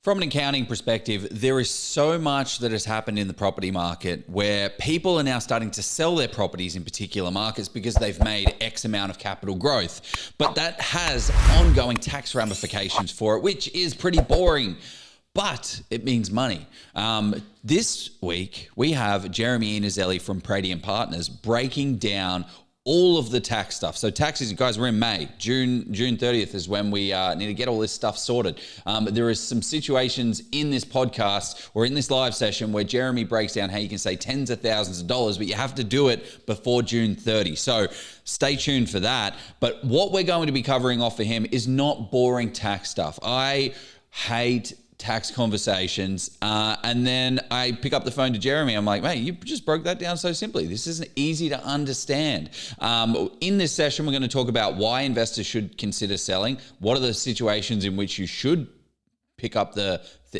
From an accounting perspective, there is so much that has happened in the property market where people are now starting to sell their properties in particular markets because they've made X amount of capital growth. But that has ongoing tax ramifications for it, which is pretty boring. But it means money. This week, we have Jeremy Iannuzzelli from Comparative Partners breaking down all of the tax stuff. So taxes, guys, we're in May. June 30th is when we need to get all this stuff sorted. There is some situations in this podcast or in this live session where Jeremy breaks down how you can save tens of thousands of dollars, but you have to do it before June 30. So stay tuned for that. But what we're going to be covering off for him is not boring tax stuff. I hate tax conversations. And then I pick up the phone to Jeremy. I'm like, mate, you just broke that down so simply. This isn't easy to understand. In this session, we're going to talk about why investors should consider selling. What are the situations in which you should pick up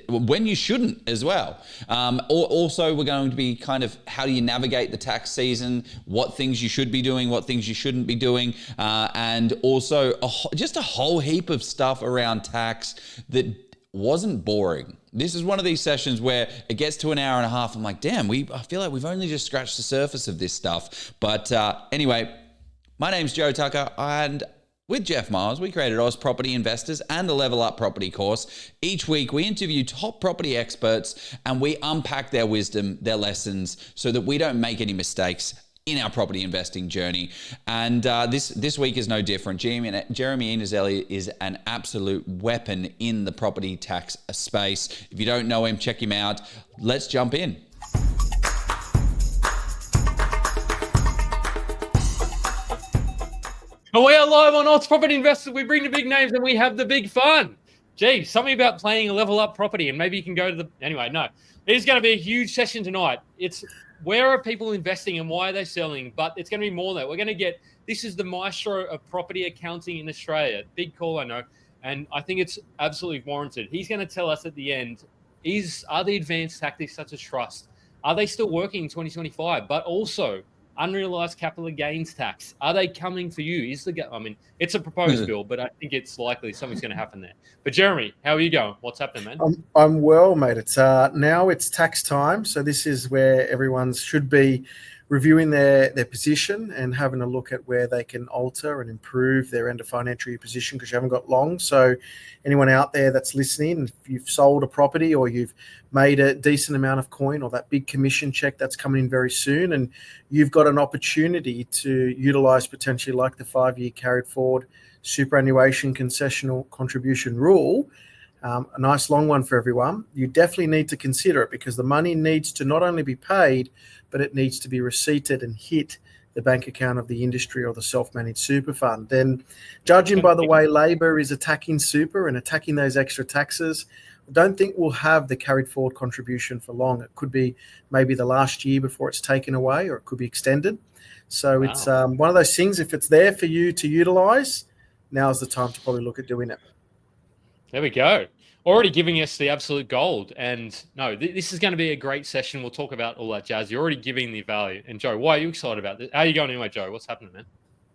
when you shouldn't as well. Also, we're going to be kind of how do you navigate the tax season, what things you should be doing, what things you shouldn't be doing, and also just a whole heap of stuff around tax that wasn't boring. This is one of these sessions where it gets to an hour and a half. I'm like, damn, I feel like we've only just scratched the surface of this stuff. But anyway, my name's Joe Tucker, and with Jeff Miles, we created Oz Property Investors and the Level Up Property course. Each week, we interview top property experts and we unpack their wisdom, their lessons, so that we don't make any mistakes in our property investing journey. And this week is no different. Jeremy Iannuzzelli is an absolute weapon in the property tax space. If you don't know him, check him out. Let's jump in. And we are live on Oz Property Investors. We bring the big names and we have the big fun. Gee, something about playing a level up property, and maybe you can go to anyway, no. It is going to be a huge session tonight. It's where are people investing and why are they selling? But it's going to be more than that. We're going to this is the maestro of property accounting in Australia. Big call, I know. And I think it's absolutely warranted. He's going to tell us at the end, are the advanced tactics such as trust, are they still working in 2025? But also unrealized capital gains tax, are they coming for you? It's a proposed bill, but I think it's likely something's going to happen there. But Jeremy, how are you going? What's happening, man? I'm well, mate. It's now it's tax time, so this is where everyone should be reviewing their position and having a look at where they can alter and improve their end of financial year position, because you haven't got long. So anyone out there that's listening, if you've sold a property or you've made a decent amount of coin or that big commission check that's coming in very soon, and you've got an opportunity to utilize potentially like the 5-year carried forward superannuation concessional contribution rule, a nice long one for everyone, you definitely need to consider it, because the money needs to not only be paid, but it needs to be receipted and hit the bank account of the industry or the self-managed super fund. Then, judging by the way Labor is attacking super and attacking those extra taxes, I don't think we'll have the carried forward contribution for long. It could be maybe the last year before it's taken away, or it could be extended. So It's one of those things, if it's there for you to utilize, now's the time to probably look at doing it. There we go. Already giving us the absolute gold. And no, this is going to be a great session. We'll talk about all that jazz. You're already giving the value. And Joe, why are you excited about this? How are you going anyway, Joe? What's happening, man?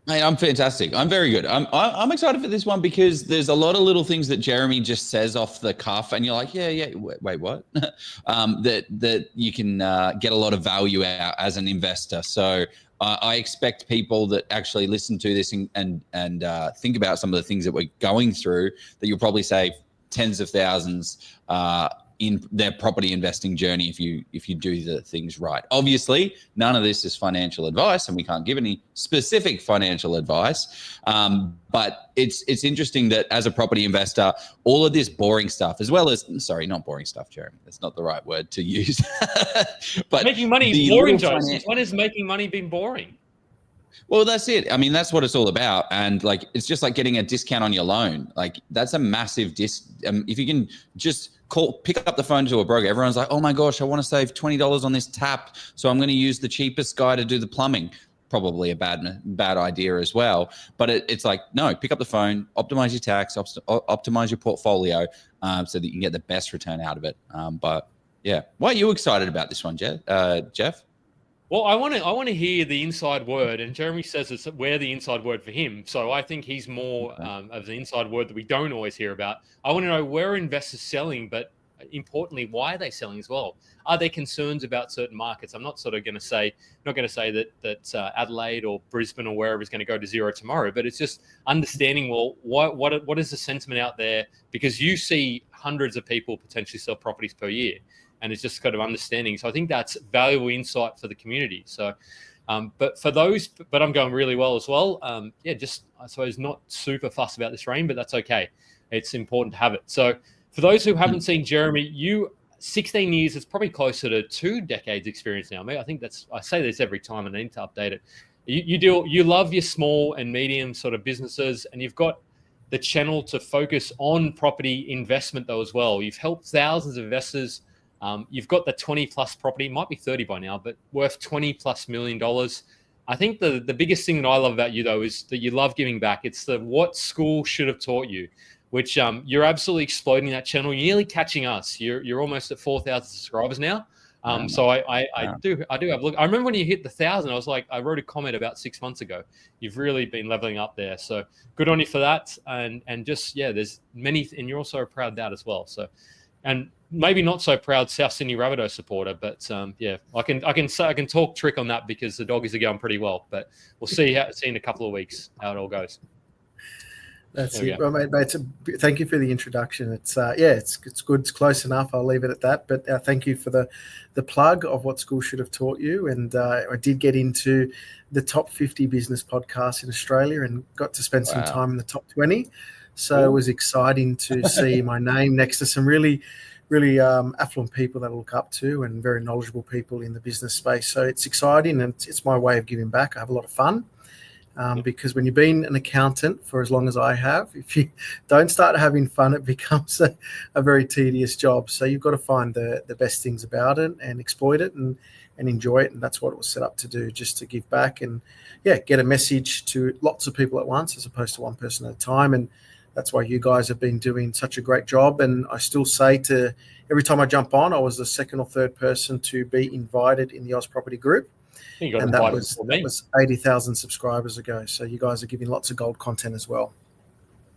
Hey, I'm fantastic. I'm very good. I'm excited for this one because there's a lot of little things that Jeremy just says off the cuff, and you're like, yeah, wait, what? that you can get a lot of value out as an investor. So I expect people that actually listen to this and think about some of the things that we're going through, that you'll probably save tens of thousands in their property investing journey if you do the things right. Obviously, none of this is financial advice, and we can't give any specific financial advice. But it's interesting that as a property investor, all of this boring stuff, as well as not boring stuff, Jeremy. That's not the right word to use. But making money is boring, Joe. When has making money been boring? Well, that's it. I mean, that's what it's all about. And like, it's just like getting a discount on your loan. Like, that's a massive if you can just pick up the phone to a broker, everyone's like, oh my gosh, I want to save $20 on this tap, so I'm going to use the cheapest guy to do the plumbing. Probably a bad idea as well. But it's like, no, pick up the phone, optimize your tax, optimize your portfolio, so that you can get the best return out of it. But yeah, why are you excited about this one, Jeff? Well, I want to hear the inside word, and Jeremy says we're the inside word for him. So I think he's more of the inside word that we don't always hear about. I want to know where are investors selling, but importantly, why are they selling as well? Are there concerns about certain markets? I'm not going to say that Adelaide or Brisbane or wherever is going to go to zero tomorrow, but it's just understanding, well, what is the sentiment out there? Because you see hundreds of people potentially sell properties per year. And it's just kind of understanding. So I think that's valuable insight for the community. So, but I'm going really well as well. Just I suppose not super fussed about this rain, but that's okay. It's important to have it. So for those who haven't seen Jeremy, 16 years, it's probably closer to 2 decades experience now. I think I say this every time and I need to update it. You love your small and medium sort of businesses, and you've got the channel to focus on property investment though as well. You've helped thousands of investors. You've got the 20 plus property, might be 30 by now, but worth $20+ million. I think the biggest thing that I love about you though is that you love giving back. It's the what school should have taught you, which you're absolutely exploding that channel. You're nearly catching us. You're almost at 4,000 subscribers now. So I do have a look. I remember when you hit the 1,000, I wrote a comment about 6 months ago. You've really been leveling up there. So good on you for that. And there's many, and you're also a proud dad as well. So, and maybe not so proud South Sydney Rabbitohs supporter, but I can talk trick on that because the doggies are going pretty well. But we'll see in a couple of weeks how it all goes. That's it. Well, mate, thank you for the introduction. It's good. It's close enough. I'll leave it at that. But thank you for the plug of what school should have taught you. And I did get into the top 50 business podcasts in Australia and got to spend some time in the top 20. So It was exciting to see my name next to some really affluent people that I look up to and very knowledgeable people in the business space. So it's exciting, and it's my way of giving back. I have a lot of fun because when you've been an accountant for as long as I have, if you don't start having fun, it becomes a very tedious job. So you've got to find the best things about it and exploit it and enjoy it. And that's what it was set up to do, just to give back and get a message to lots of people at once as opposed to one person at a time. And that's why you guys have been doing such a great job. And I still say every time I jump on, I was the second or third person to be invited in the Oz Property Group. And that was 80,000 subscribers ago. So you guys are giving lots of gold content as well.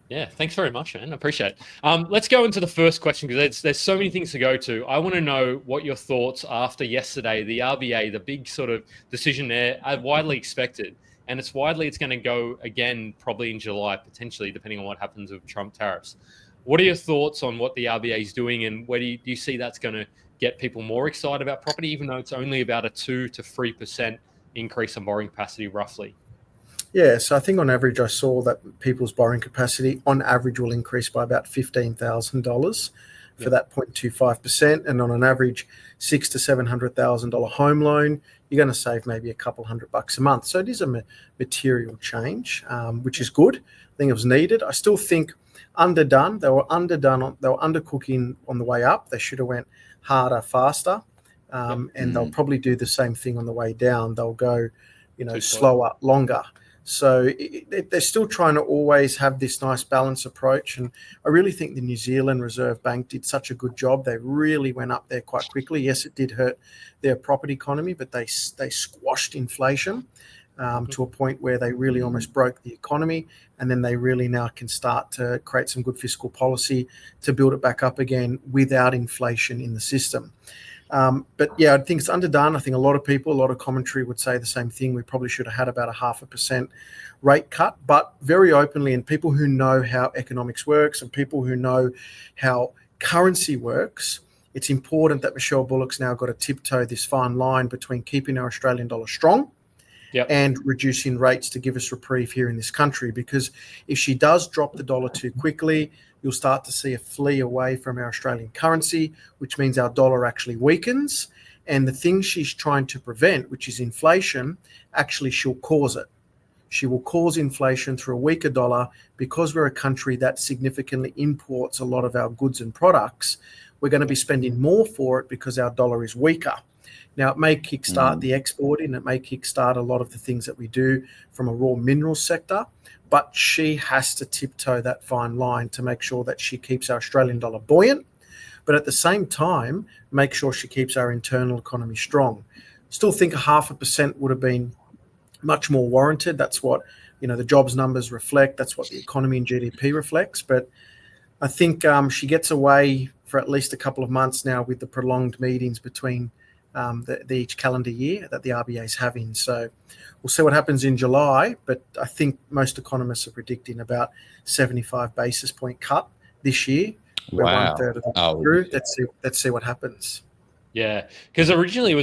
Yeah, thanks very much, man. I appreciate it. Let's go into the first question because there's so many things to go to. I want to know what your thoughts after yesterday, the RBA, the big sort of decision there, are widely expected. And it's going to go again probably in July, potentially, depending on what happens with Trump tariffs. What are your thoughts on what the RBA is doing, and where do you see that's going to get people more excited about property, even though it's only about a 2 to 3% increase in borrowing capacity, roughly? Yeah, so I think on average, I saw that people's borrowing capacity on average will increase by about $15,000 for that 0.25%, and on an average $600,000 to $700,000 home loan, you're going to save maybe a couple $100 a month. So it is a material change, which is good. I think it was needed. I still think underdone. They were undercooking on the way up. They should have went harder, faster, and they'll probably do the same thing on the way down. They'll go, slower, longer. So they're still trying to always have this nice balanced approach. And I really think the New Zealand Reserve Bank did such a good job. They really went up there quite quickly. Yes, it did hurt their property economy, but they squashed inflation to a point where they really almost broke the economy. And then they really now can start to create some good fiscal policy to build it back up again without inflation in the system. But I think it's underdone. I think a lot of commentary would say the same thing. We probably should have had about a 0.5% rate cut, but very openly, and people who know how economics works and people who know how currency works, it's important that Michelle Bullock's now got to tiptoe this fine line between keeping our Australian dollar strong and reducing rates to give us reprieve here in this country. Because if she does drop the dollar too quickly, you'll start to see a flee away from our Australian currency, which means our dollar actually weakens. And the thing she's trying to prevent, which is inflation, actually she'll cause it. She will cause inflation through a weaker dollar because we're a country that significantly imports a lot of our goods and products. We're going to be spending more for it because our dollar is weaker. Now, it may kickstart the exporting, it may kickstart a lot of the things that we do from a raw minerals sector, but she has to tiptoe that fine line to make sure that she keeps our Australian dollar buoyant, but at the same time, make sure she keeps our internal economy strong. Still think 0.5% would have been much more warranted. That's what, the jobs numbers reflect. That's what the economy and GDP reflects. But I think she gets away for at least a couple of months now with the prolonged meetings between each calendar year that the RBA is having. So we'll see what happens in July. But I think most economists are predicting about 75 basis point cut this year. We're Wow. 1/3 of the way through. Let's see what happens. Yeah, because originally it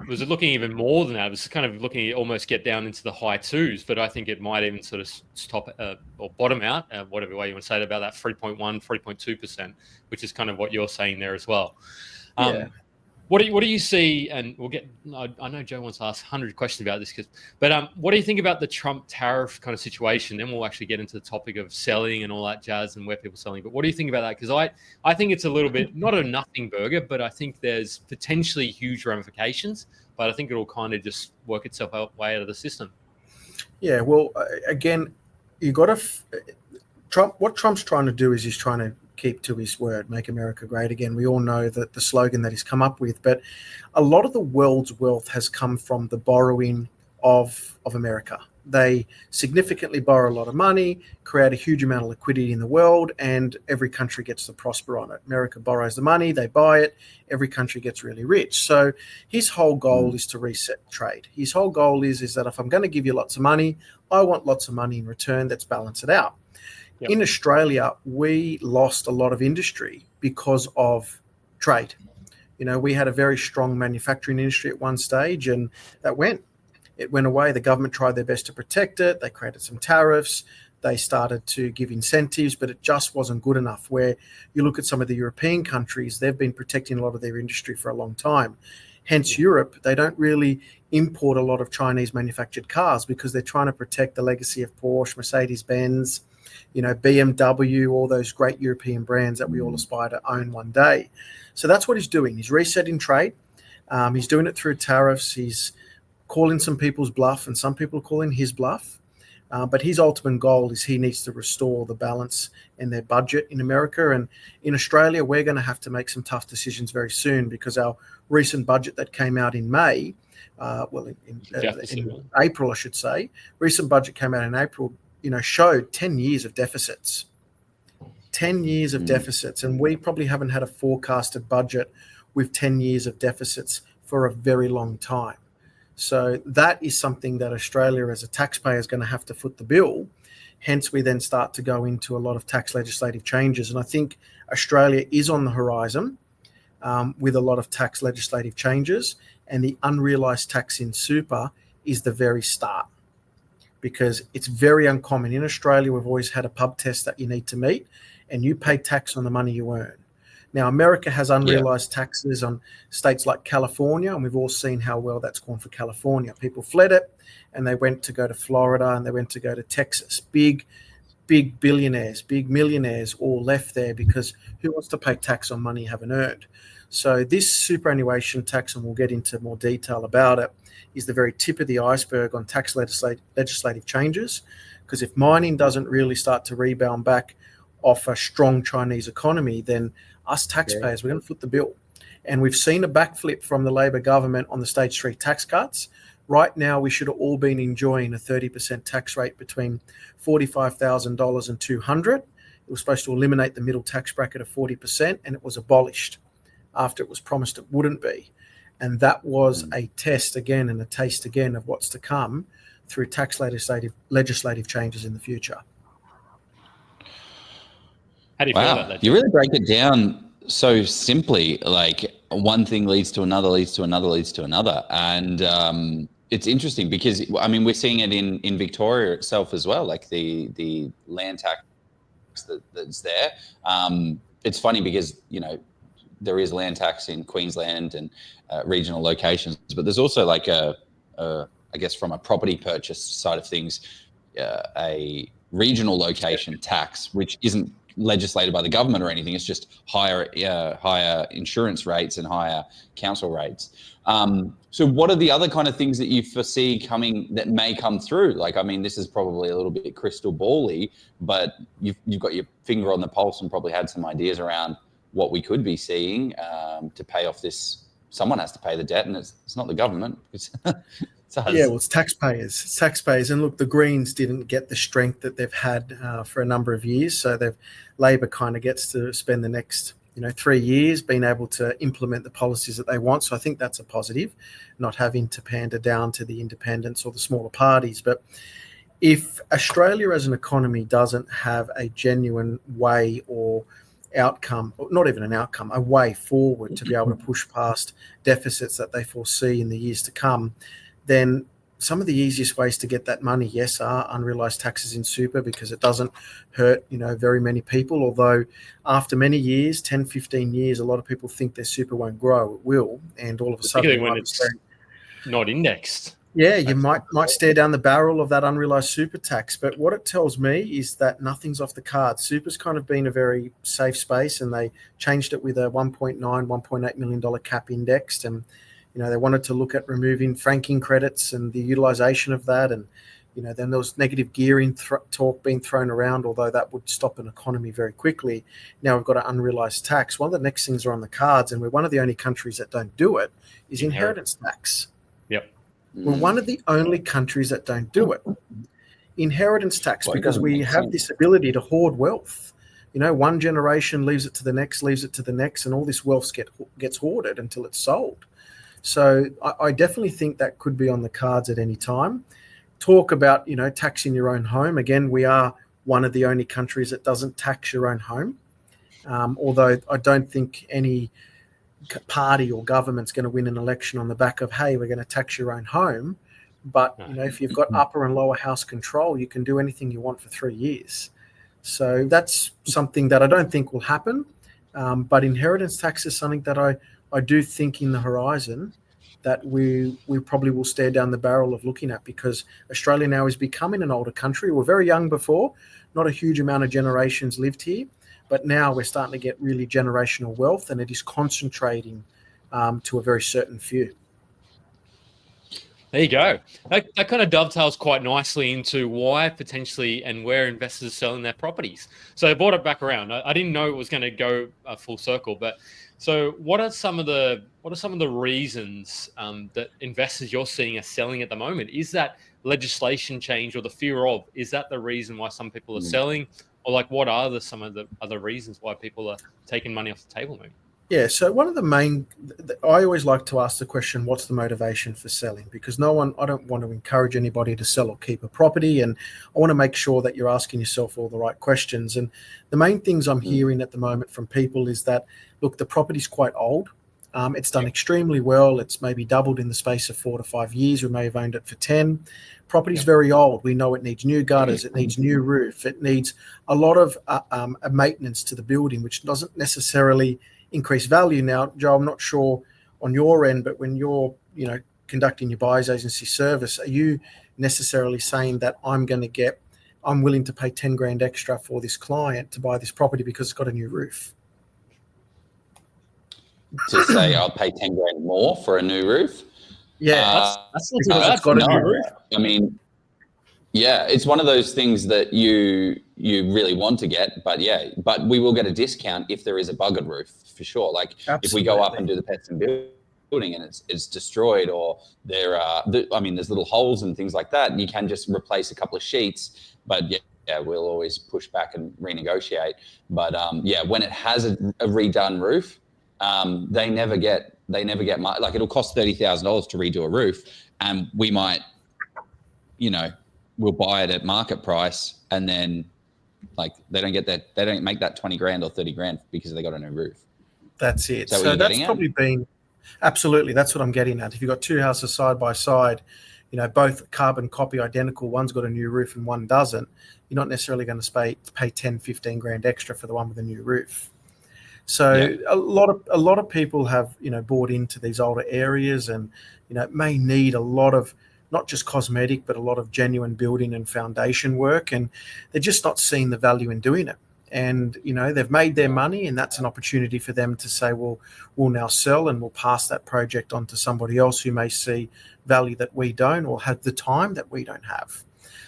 was looking even more than that. It was kind of looking at almost get down into the high twos, but I think it might even sort of stop or bottom out, whatever way you want to say it, about that 3.1, 3.2%, which is kind of what you're saying there as well. Yeah. What do you see? And we'll get. I know Joe wants to ask 100 questions about this, but what do you think about the Trump tariff kind of situation? Then we'll actually get into the topic of selling and all that jazz and where people are selling. But what do you think about that? Because I think it's a little bit not a nothing burger, but I think there's potentially huge ramifications. But I think it'll kind of just work itself way out of the system. Yeah. Well, again, you got to Trump. What Trump's trying to do is he's trying to keep to his word, make America great again. We all know that the slogan that he's come up with, but a lot of the world's wealth has come from the borrowing of America. They significantly borrow a lot of money, create a huge amount of liquidity in the world, and every country gets to prosper on it. America borrows the money, they buy it, every country gets really rich. So his whole goal is to reset trade. His whole goal is that if I'm going to give you lots of money, I want lots of money in return. Let's balance it out. Yep. In Australia, we lost a lot of industry because of trade. We had a very strong manufacturing industry at one stage, and it went away. The government tried their best to protect it. They created some tariffs. They started to give incentives, but it just wasn't good enough. Where you look at some of the European countries, they've been protecting a lot of their industry for a long time. Hence, Europe, they don't really import a lot of Chinese manufactured cars because they're trying to protect the legacy of Porsche, Mercedes-Benz, BMW, all those great European brands that we all aspire to own one day. So that's what he's doing. He's resetting trade. He's doing it through tariffs. He's calling some people's bluff, and some people are calling his bluff. But his ultimate goal is he needs to restore the balance in their budget in America. And in Australia, we're going to have to make some tough decisions very soon because our recent budget that came out in May, in April, I should say, recent budget came out in April, showed 10 years of deficits. 10 years of deficits. And we probably haven't had a forecasted budget with 10 years of deficits for a very long time. So that is something that Australia as a taxpayer is going to have to foot the bill. Hence, we then start to go into a lot of tax legislative changes. And I think Australia is on the horizon with a lot of tax legislative changes. And the unrealised tax in super is the very start. Because it's very uncommon. In Australia, we've always had a pub test that you need to meet, and you pay tax on the money you earn. Now, America has unrealized taxes on states like California, and we've all seen how well that's gone for California. People fled it, and they went to go to Florida, and they went to go to Texas. Big billionaires, big millionaires all left there because who wants to pay tax on money you haven't earned? So this superannuation tax, and we'll get into more detail about it, is the very tip of the iceberg on tax legislative changes. Because if mining doesn't really start to rebound back off a strong Chinese economy, then us taxpayers, we're going to foot the bill. And we've seen a backflip from the Labor government on the stage 3 tax cuts. Right now, we should have all been enjoying a 30% tax rate between $45,000 and $200,000. It was supposed to eliminate the middle tax bracket of 40%, and it was abolished after it was promised it wouldn't be. And that was a test again and a taste again of what's to come through tax legislative changes in the future. How do you feel about that, Jim? You really break it down so simply, like one thing leads to another, leads to another, leads to another. And it's interesting because, I mean, we're seeing it in Victoria itself as well, like the land tax that's there. It's funny because, there is land tax in Queensland and regional locations, but there's also like I guess from a property purchase side of things, a regional location tax, which isn't legislated by the government or anything. It's just higher insurance rates and higher council rates. So what are the other kind of things that you foresee coming that may come through? Like, I mean, this is probably a little bit crystal ball-y, but you've got your finger on the pulse and probably had some ideas around what we could be seeing to pay off this someone has to pay the debt, and it's not the government. It's us. Yeah, well, it's taxpayers. It's taxpayers. And look, the Greens didn't get the strength that they've had for a number of years. So Labor kind of gets to spend the next 3 years being able to implement the policies that they want. So I think that's a positive, not having to pander down to the independents or the smaller parties. But if Australia as an economy doesn't have a genuine way or outcome, or not even an outcome, a way forward to be able to push past deficits that they foresee in the years to come, then some of the easiest ways to get that money, yes, are unrealised taxes in super, because it doesn't hurt, very many people. Although after many years, 10, 15 years, a lot of people think their super won't grow. It will. And all of a sudden, when it's not indexed. Yeah, you might stare down the barrel of that unrealised super tax. But what it tells me is that nothing's off the cards. Super's kind of been a very safe space, and they changed it with a $1.8 million cap indexed. And they wanted to look at removing franking credits and the utilisation of that. And, then there was negative gearing talk being thrown around, although that would stop an economy very quickly. Now we've got an unrealised tax. One of the next things are on the cards, and we're one of the only countries that don't do it, is inheritance tax. Yep. We're one of the only countries that don't do it. Inheritance tax, because we have this ability to hoard wealth. One generation leaves it to the next, and all this wealth gets hoarded until it's sold. So I definitely think that could be on the cards at any time. Talk about, taxing your own home. Again, we are one of the only countries that doesn't tax your own home. Although I don't think any party or government's going to win an election on the back of, hey, we're going to tax your own home. But, if you've got upper and lower house control, you can do anything you want for 3 years. So that's something that I don't think will happen. But inheritance tax is something that I do think in the horizon that we probably will stare down the barrel of looking at, because Australia now is becoming an older country. We're very young before, not a huge amount of generations lived here, but now we're starting to get really generational wealth, and it is concentrating to a very certain few. There you go. That kind of dovetails quite nicely into why potentially and where investors are selling their properties. So I brought it back around. I didn't know it was going to go full circle, but so what are some of the reasons that investors you're seeing are selling at the moment? Is that legislation change or the fear of? Is that the reason why some people are selling, or what are some of the other reasons why people are taking money off the table? Maybe. Yeah, so one of the main, I always like to ask the question, what's the motivation for selling? Because I don't want to encourage anybody to sell or keep a property, and I want to make sure that you're asking yourself all the right questions. And the main things I'm hearing at the moment from people is that, look, the property's quite old. It's done extremely well. It's maybe doubled in the space of 4 to 5 years. We may have owned it for 10. Property's very old. We know it needs new gutters. It needs new roof. It needs a lot of maintenance to the building, which doesn't necessarily increase value. Now, Joe, I'm not sure on your end, but when you're, conducting your buyer's agency service, are you necessarily saying that I'm willing to pay 10 grand extra for this client to buy this property because it's got a new roof? To say I'll pay 10 grand more for a new roof? Yeah, that's it's got a new roof. I mean, yeah, it's one of those things that you really want to get, but we will get a discount if there is a buggered roof, for sure. If we go up and do the pets and building and it's destroyed, or there's little holes and things like that, and you can just replace a couple of sheets, but we'll always push back and renegotiate. But when it has a redone roof, they never get much. It'll cost $30,000 to redo a roof, and we might, we'll buy it at market price, and then they don't make that 20 grand or 30 grand because they got a new roof. That's it. So that's probably been, absolutely, that's what I'm getting at. If you've got two houses side by side, both carbon copy identical, one's got a new roof and one doesn't, you're not necessarily going to pay 10, 15 grand extra for the one with a new roof. So a lot of people have, bought into these older areas, and, may need a lot of, not just cosmetic, but a lot of genuine building and foundation work, and they're just not seeing the value in doing it. And, they've made their money, and that's an opportunity for them to say, well, we'll now sell and we'll pass that project on to somebody else who may see value that we don't, or have the time that we don't have.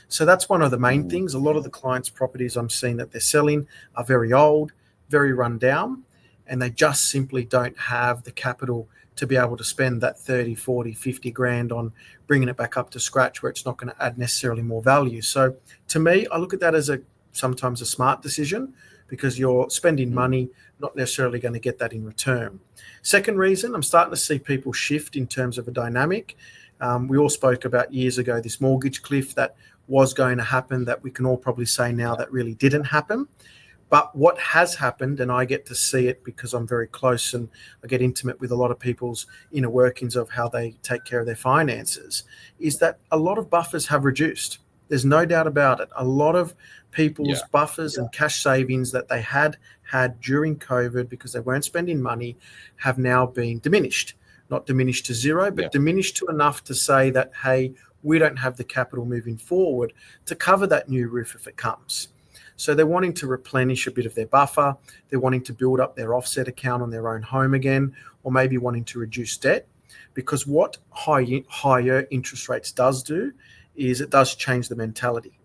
So that's one of the main things. A lot of the clients' properties I'm seeing that they're selling are very old, very run down. and they just simply don't have the capital to be able to spend that 30, 40, 50 grand on bringing it back up to scratch where it's not going to add necessarily more value. So to me, I look at that as sometimes a smart decision, because you're spending money, not necessarily going to get that in return. Second reason, I'm starting to see people shift in terms of a dynamic. We all spoke about years ago this mortgage cliff that was going to happen, that we can all probably say now that really didn't happen. But what has happened, and I get to see it because I'm very close and I get intimate with a lot of people's inner workings of how they take care of their finances, is that a lot of buffers have reduced. There's no doubt about it. A lot of people's buffers and cash savings that they had during COVID because they weren't spending money have now been diminished. Not diminished to zero, but diminished to enough to say that, hey, we don't have the capital moving forward to cover that new roof if it comes. So they're wanting to replenish a bit of their buffer. They're wanting to build up their offset account on their own home again, or maybe wanting to reduce debt. Because what higher interest rates does do is it does change the mentality.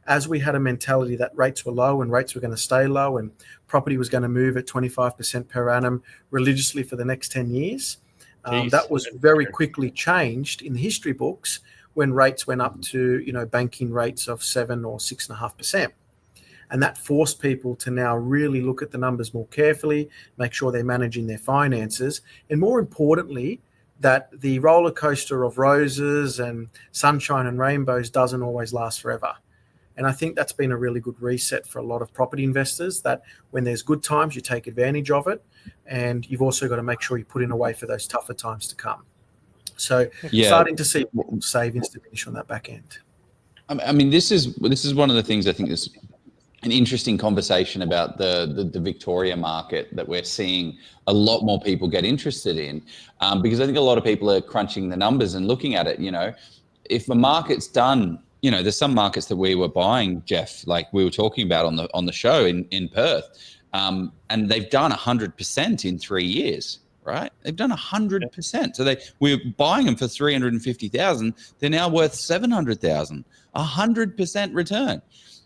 As we had a mentality that rates were low and rates were going to stay low and property was going to move at 25% per annum religiously for the next 10 years, that was very quickly changed in the history books when rates went up to, banking rates of 7 or 6.5%. And that forced people to now really look at the numbers more carefully, make sure they're managing their finances, and more importantly, that the roller coaster of roses and sunshine and rainbows doesn't always last forever. And I think that's been a really good reset for a lot of property investors, that when there's good times, you take advantage of it. And you've also got to make sure you put in a way for those tougher times to come. So starting to see savings diminish on that back end. I mean, this is one of the things I think is an interesting conversation about the Victoria market that we're seeing a lot more people get interested in, because I think a lot of people are crunching the numbers and looking at it. If the market's done, there's some markets that we were buying, Jeff, like we were talking about on the show in Perth, and they've done 100% in 3 years. Right? They've done 100%. So we're buying them for 350,000. They're now worth 700,000. 100% return.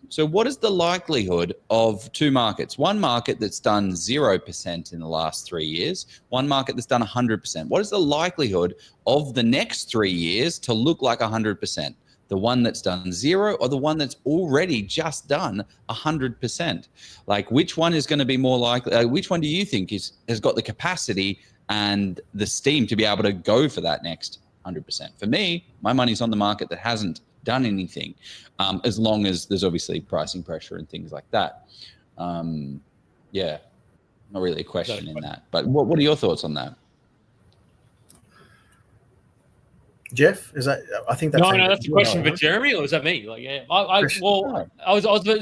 So what is the likelihood of two markets? One market that's done 0% in the last 3 years, one market that's done 100%. What is the likelihood of the next 3 years to look like 100%? The one that's done 0 or the one that's already just done 100%? Like, which one is going to be more likely? Which one do you think has got the capacity and the steam to be able to go for that next 100%? For me, my money's on the market that hasn't done anything, as long as there's obviously pricing pressure and things like that. Not really a question in that. But what are your thoughts on that? Jeff, is that? I think that's no. That's a question for Jeremy, or is that me? I was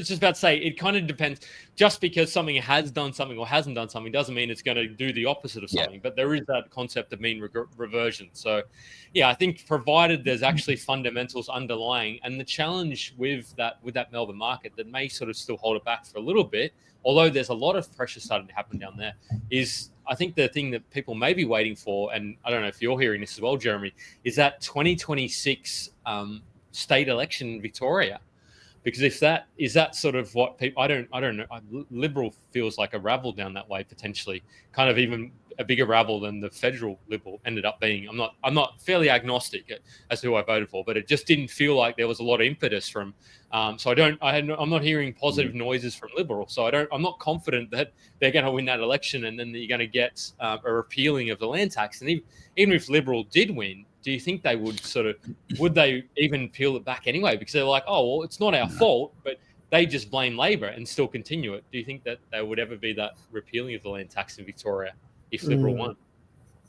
just about to say it kind of depends. Just because something has done something or hasn't done something doesn't mean it's going to do the opposite of something. But there is that concept of mean reversion. So, I think provided there's actually fundamentals underlying, and the challenge with that Melbourne market that may sort of still hold it back for a little bit, although there's a lot of pressure starting to happen down there, is I think the thing that people may be waiting for, and I don't know if you're hearing this as well, Jeremy, is that 2026 state election in Victoria. Because if that is that sort of what people, I don't know. Liberal feels like a rabble down that way potentially, kind of even a bigger rabble than the federal Liberal ended up being. I'm not fairly agnostic as to who I voted for, but it just didn't feel like there was a lot of impetus from. So I'm not hearing positive noises from Liberal. So I'm not confident that they're going to win that election, and then you're going to get a repealing of the land tax. And even if Liberal did win, do you think they would they even peel it back anyway? Because they're like, oh, well, it's not our fault, but they just blame Labor and still continue it. Do you think that there would ever be that repealing of the land tax in Victoria if Liberal won?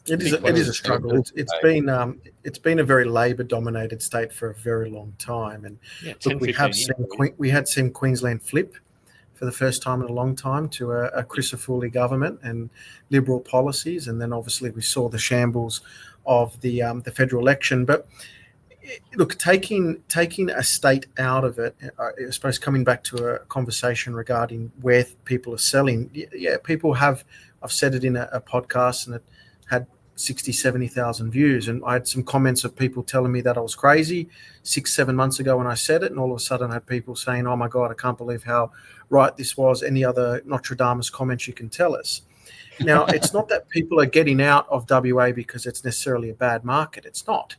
It is a struggle. It's been a very Labor-dominated state for a very long time, and look, we had seen Queensland flip for the first time in a long time to a Crisafulli government and Liberal policies, and then obviously we saw the shambles of the federal election. But look, taking a state out of it, I suppose coming back to a conversation regarding where people are selling, people have. I've said it in a podcast, and it had 60, 70,000 views. And I had some comments of people telling me that I was crazy 6-7 months ago when I said it. And all of a sudden I had people saying, oh my God, I can't believe how right this was. Any other Nostradamus comments you can tell us. Now, it's not that people are getting out of WA because it's necessarily a bad market. It's not.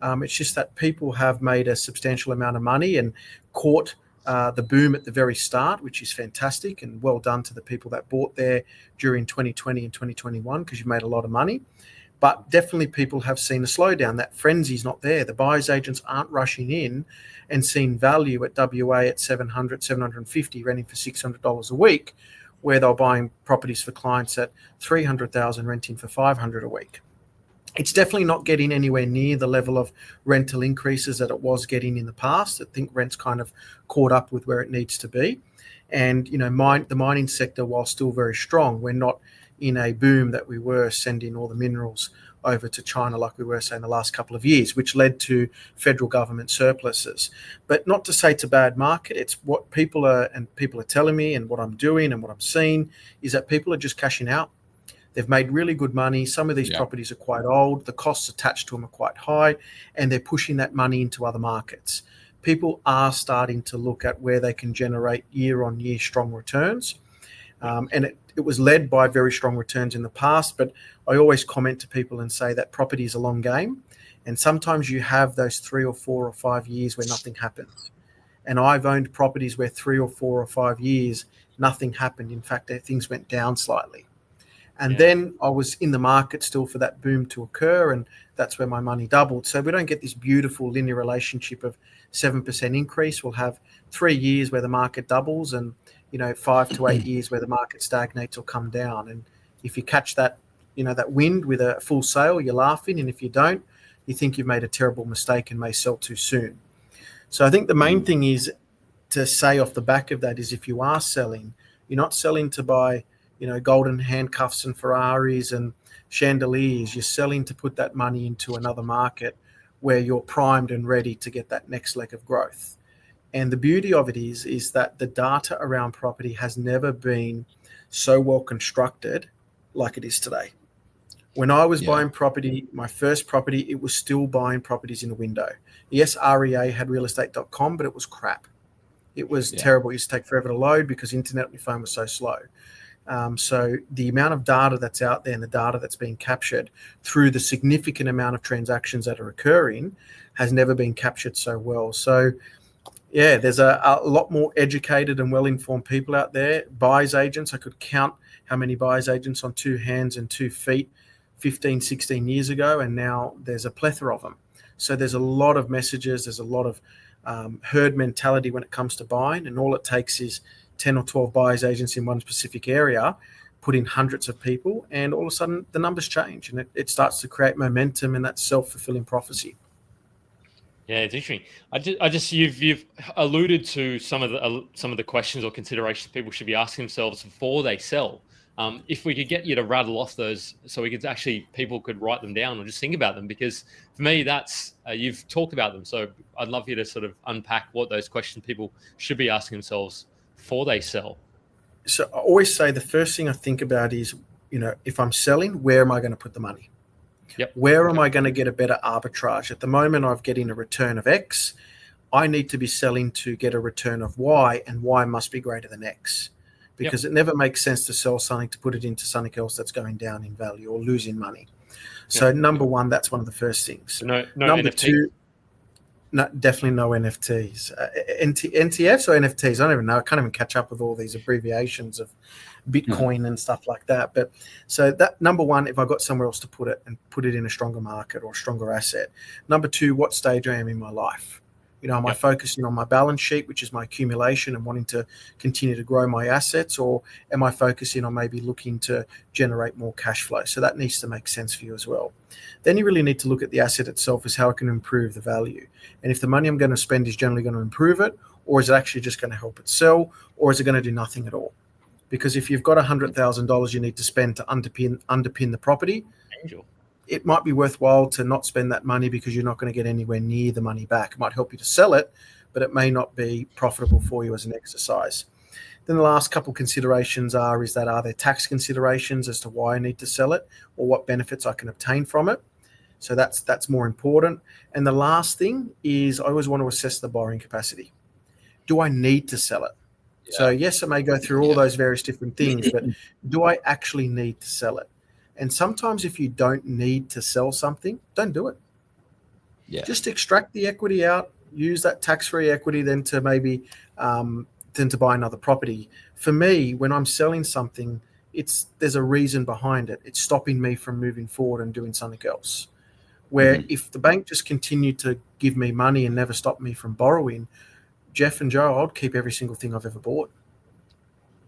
It's just that people have made a substantial amount of money and caught the boom at the very start, which is fantastic, and well done to the people that bought there during 2020 and 2021, because you've made a lot of money. But definitely people have seen a slowdown. That frenzy's not there. The buyers agents aren't rushing in and seeing value at WA at 700, 750, renting for $600 a week, where they're buying properties for clients at 300,000, renting for 500 a week. It's definitely not getting anywhere near the level of rental increases that it was getting in the past. I think rent's kind of caught up with where it needs to be. And, the mining sector, while still very strong, we're not in a boom that we were sending all the minerals over to China like we were, say, in the last couple of years, which led to federal government surpluses. But not to say it's a bad market. It's what people are telling me, and what I'm doing and what I'm seeing is that people are just cashing out. They've made really good money. Some of these properties are quite old. The costs attached to them are quite high, and they're pushing that money into other markets. People are starting to look at where they can generate year-on-year strong returns. And it was led by very strong returns in the past, but I always comment to people and say that property is a long game. And sometimes you have those 3 or 4 or 5 years where nothing happens. And I've owned properties where 3 or 4 or 5 years, nothing happened. In fact, things went down slightly. And then I was in the market still for that boom to occur, and that's where my money doubled. So we don't get this beautiful linear relationship of 7% increase. We'll have 3 years where the market doubles, and 5 to 8 years where the market stagnates or come down. And if you catch that, that wind with a full sail, you're laughing. And if you don't, you think you've made a terrible mistake and may sell too soon. So I think the main thing is to say off the back of that is, if you are selling, you're not selling to buy golden handcuffs and Ferraris and chandeliers. You're selling to put that money into another market where you're primed and ready to get that next leg of growth. And the beauty of it is that the data around property has never been so well constructed like it is today. When I was buying property, my first property, it was still buying properties in a window. Yes, REA had realestate.com, but it was crap. It was terrible. It used to take forever to load because internet on your phone was so slow. So the amount of data that's out there and the data that's being captured through the significant amount of transactions that are occurring has never been captured so well. So, there's a lot more educated and well-informed people out there. Buyers agents, I could count how many buyers agents on 2 hands and 2 feet 15, 16 years ago, and now there's a plethora of them. So there's a lot of messages, there's a lot of herd mentality when it comes to buying, and all it takes is 10 or 12 buyers agents in one specific area, put in hundreds of people, and all of a sudden the numbers change, and it starts to create momentum, and that's self-fulfilling prophecy. Yeah, it's interesting. I just you've alluded to some of the questions or considerations people should be asking themselves before they sell. If we could get you to rattle off those, so people could write them down or just think about them, because for me, that's you've talked about them. So I'd love you to sort of unpack what those questions people should be asking themselves before they sell. So I always say the first thing I think about is, if I'm selling, where am I going to put the money? Where am I going to get a better arbitrage? At the moment, I'm getting a return of X. I need to be selling to get a return of Y, and Y must be greater than X, because it never makes sense to sell something to put it into something else that's going down in value or losing money. So number one, that's one of the first things. No number NFT. two, no, definitely no NFTs. NTFs or NFTs? I don't even know. I can't even catch up with all these abbreviations of Bitcoin and stuff like that. But so that number one, if I got somewhere else to put it and put it in a stronger market or a stronger asset. Number two, what stage I am in my life. Am I focusing on my balance sheet, which is my accumulation and wanting to continue to grow my assets, or am I focusing on maybe looking to generate more cash flow? So that needs to make sense for you as well. Then you really need to look at the asset itself as how it can improve the value. And if the money I'm going to spend is generally going to improve it, or is it actually just going to help it sell, or is it going to do nothing at all? Because if you've got $100,000 you need to spend to underpin the property, it might be worthwhile to not spend that money, because you're not going to get anywhere near the money back. It might help you to sell it, but it may not be profitable for you as an exercise. Then the last couple considerations are there tax considerations as to why I need to sell it, or what benefits I can obtain from it? So that's more important. And the last thing is I always want to assess the borrowing capacity. Do I need to sell it? So yes, it may go through all those various different things, but do I actually need to sell it? And sometimes if you don't need to sell something, don't do it. Yeah. Just extract the equity out, use that tax-free equity then to maybe then to buy another property. For me, when I'm selling something, there's a reason behind it. It's stopping me from moving forward and doing something else. Where if the bank just continued to give me money and never stop me from borrowing, Jeff and Joe, I'd keep every single thing I've ever bought.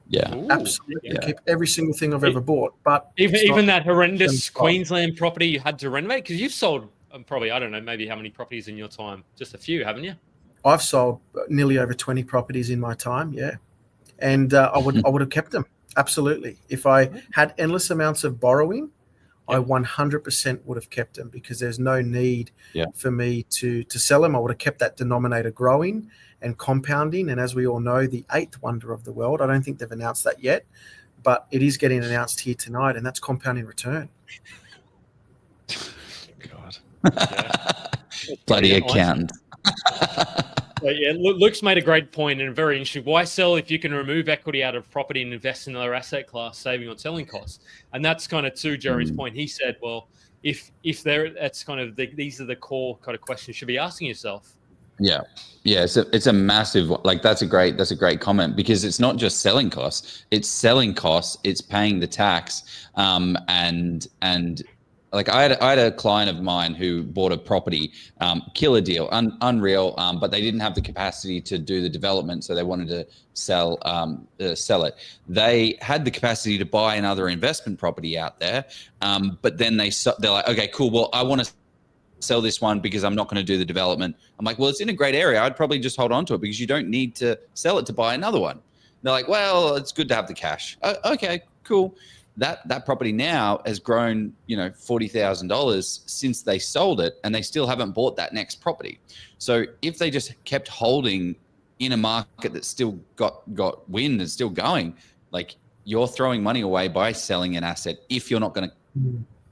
Yeah. Ooh, Absolutely. Keep every single thing I've ever bought. But even that horrendous Queensland property you had to renovate, because you've sold probably, I don't know, maybe how many properties in your time? Just a few, haven't you? I've sold nearly over 20 properties in my time, and I would have kept them. Absolutely. If I had endless amounts of borrowing, I 100% would have kept them, because there's no need for me to sell them. I would have kept that denominator growing and compounding. And as we all know, the eighth wonder of the world, I don't think they've announced that yet, but it is getting announced here tonight, and that's compounding return. God. Bloody accountant. Luke's made a great point and very interesting. Why sell if you can remove equity out of property and invest in another asset class, saving on selling costs? And that's kind of to Jerry's point. He said, well, if that's kind of these are the core kind of questions you should be asking yourself. Yeah. It's a massive, like, that's a great comment, because it's not just selling costs. It's selling costs. It's paying the tax, and like I had a client of mine who bought a property, killer deal, unreal, but they didn't have the capacity to do the development, so they wanted to sell it. They had the capacity to buy another investment property out there, but then they're like, okay, cool. Well, I want to sell this one because I'm not going to do the development. I'm like, well, it's in a great area. I'd probably just hold on to it because you don't need to sell it to buy another one. They're like, well, it's good to have the cash. Okay, cool. That property now has grown, $40,000 since they sold it, and they still haven't bought that next property. So if they just kept holding in a market that's still got wind and still going, like, you're throwing money away by selling an asset if you're not going to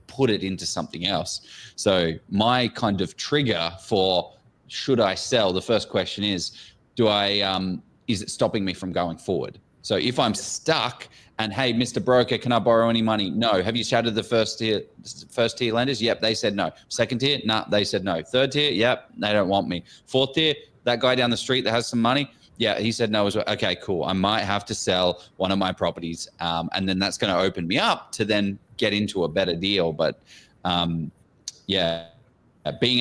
put it into something else. So my kind of trigger for should I sell, the first question is, is it stopping me from going forward? So if I'm stuck and, hey, Mr. Broker, can I borrow any money? No. Have you chatted to the first tier lenders? Yep, they said no. Second tier? Nah, they said no. Third tier? Yep, they don't want me. Fourth tier? That guy down the street that has some money? Yeah, he said no as well. Okay, cool. I might have to sell one of my properties, and then that's going to open me up to then get into a better deal. But being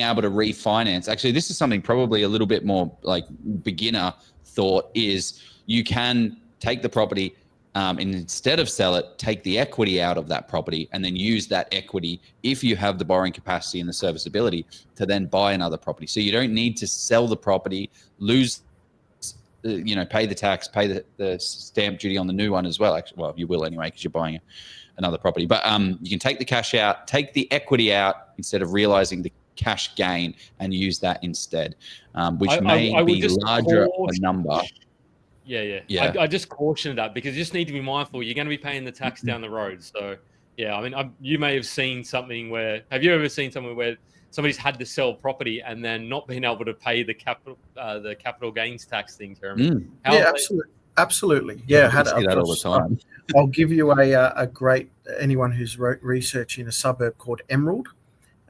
able to refinance. Actually, this is something probably a little bit more like beginner thought, is you can take the property, and instead of sell it, take the equity out of that property and then use that equity, if you have the borrowing capacity and the serviceability, to then buy another property. So you don't need to sell the property, lose, pay the tax, pay the stamp duty on the new one as well. Actually, well, you will anyway, because you're buying another property. But you can take the cash out, take the equity out instead of realizing the cash gain, and use that instead, which may be larger a number. Yeah. I just caution that, because you just need to be mindful. You're going to be paying the tax down the road. So, yeah, I mean, you may have seen something where, have you ever seen somewhere where somebody's had to sell property and then not being able to pay the capital gains tax thing, Jeremy? Absolutely. Yeah, I see that all the time. I'll give you a great, anyone who's researching a suburb called Emerald.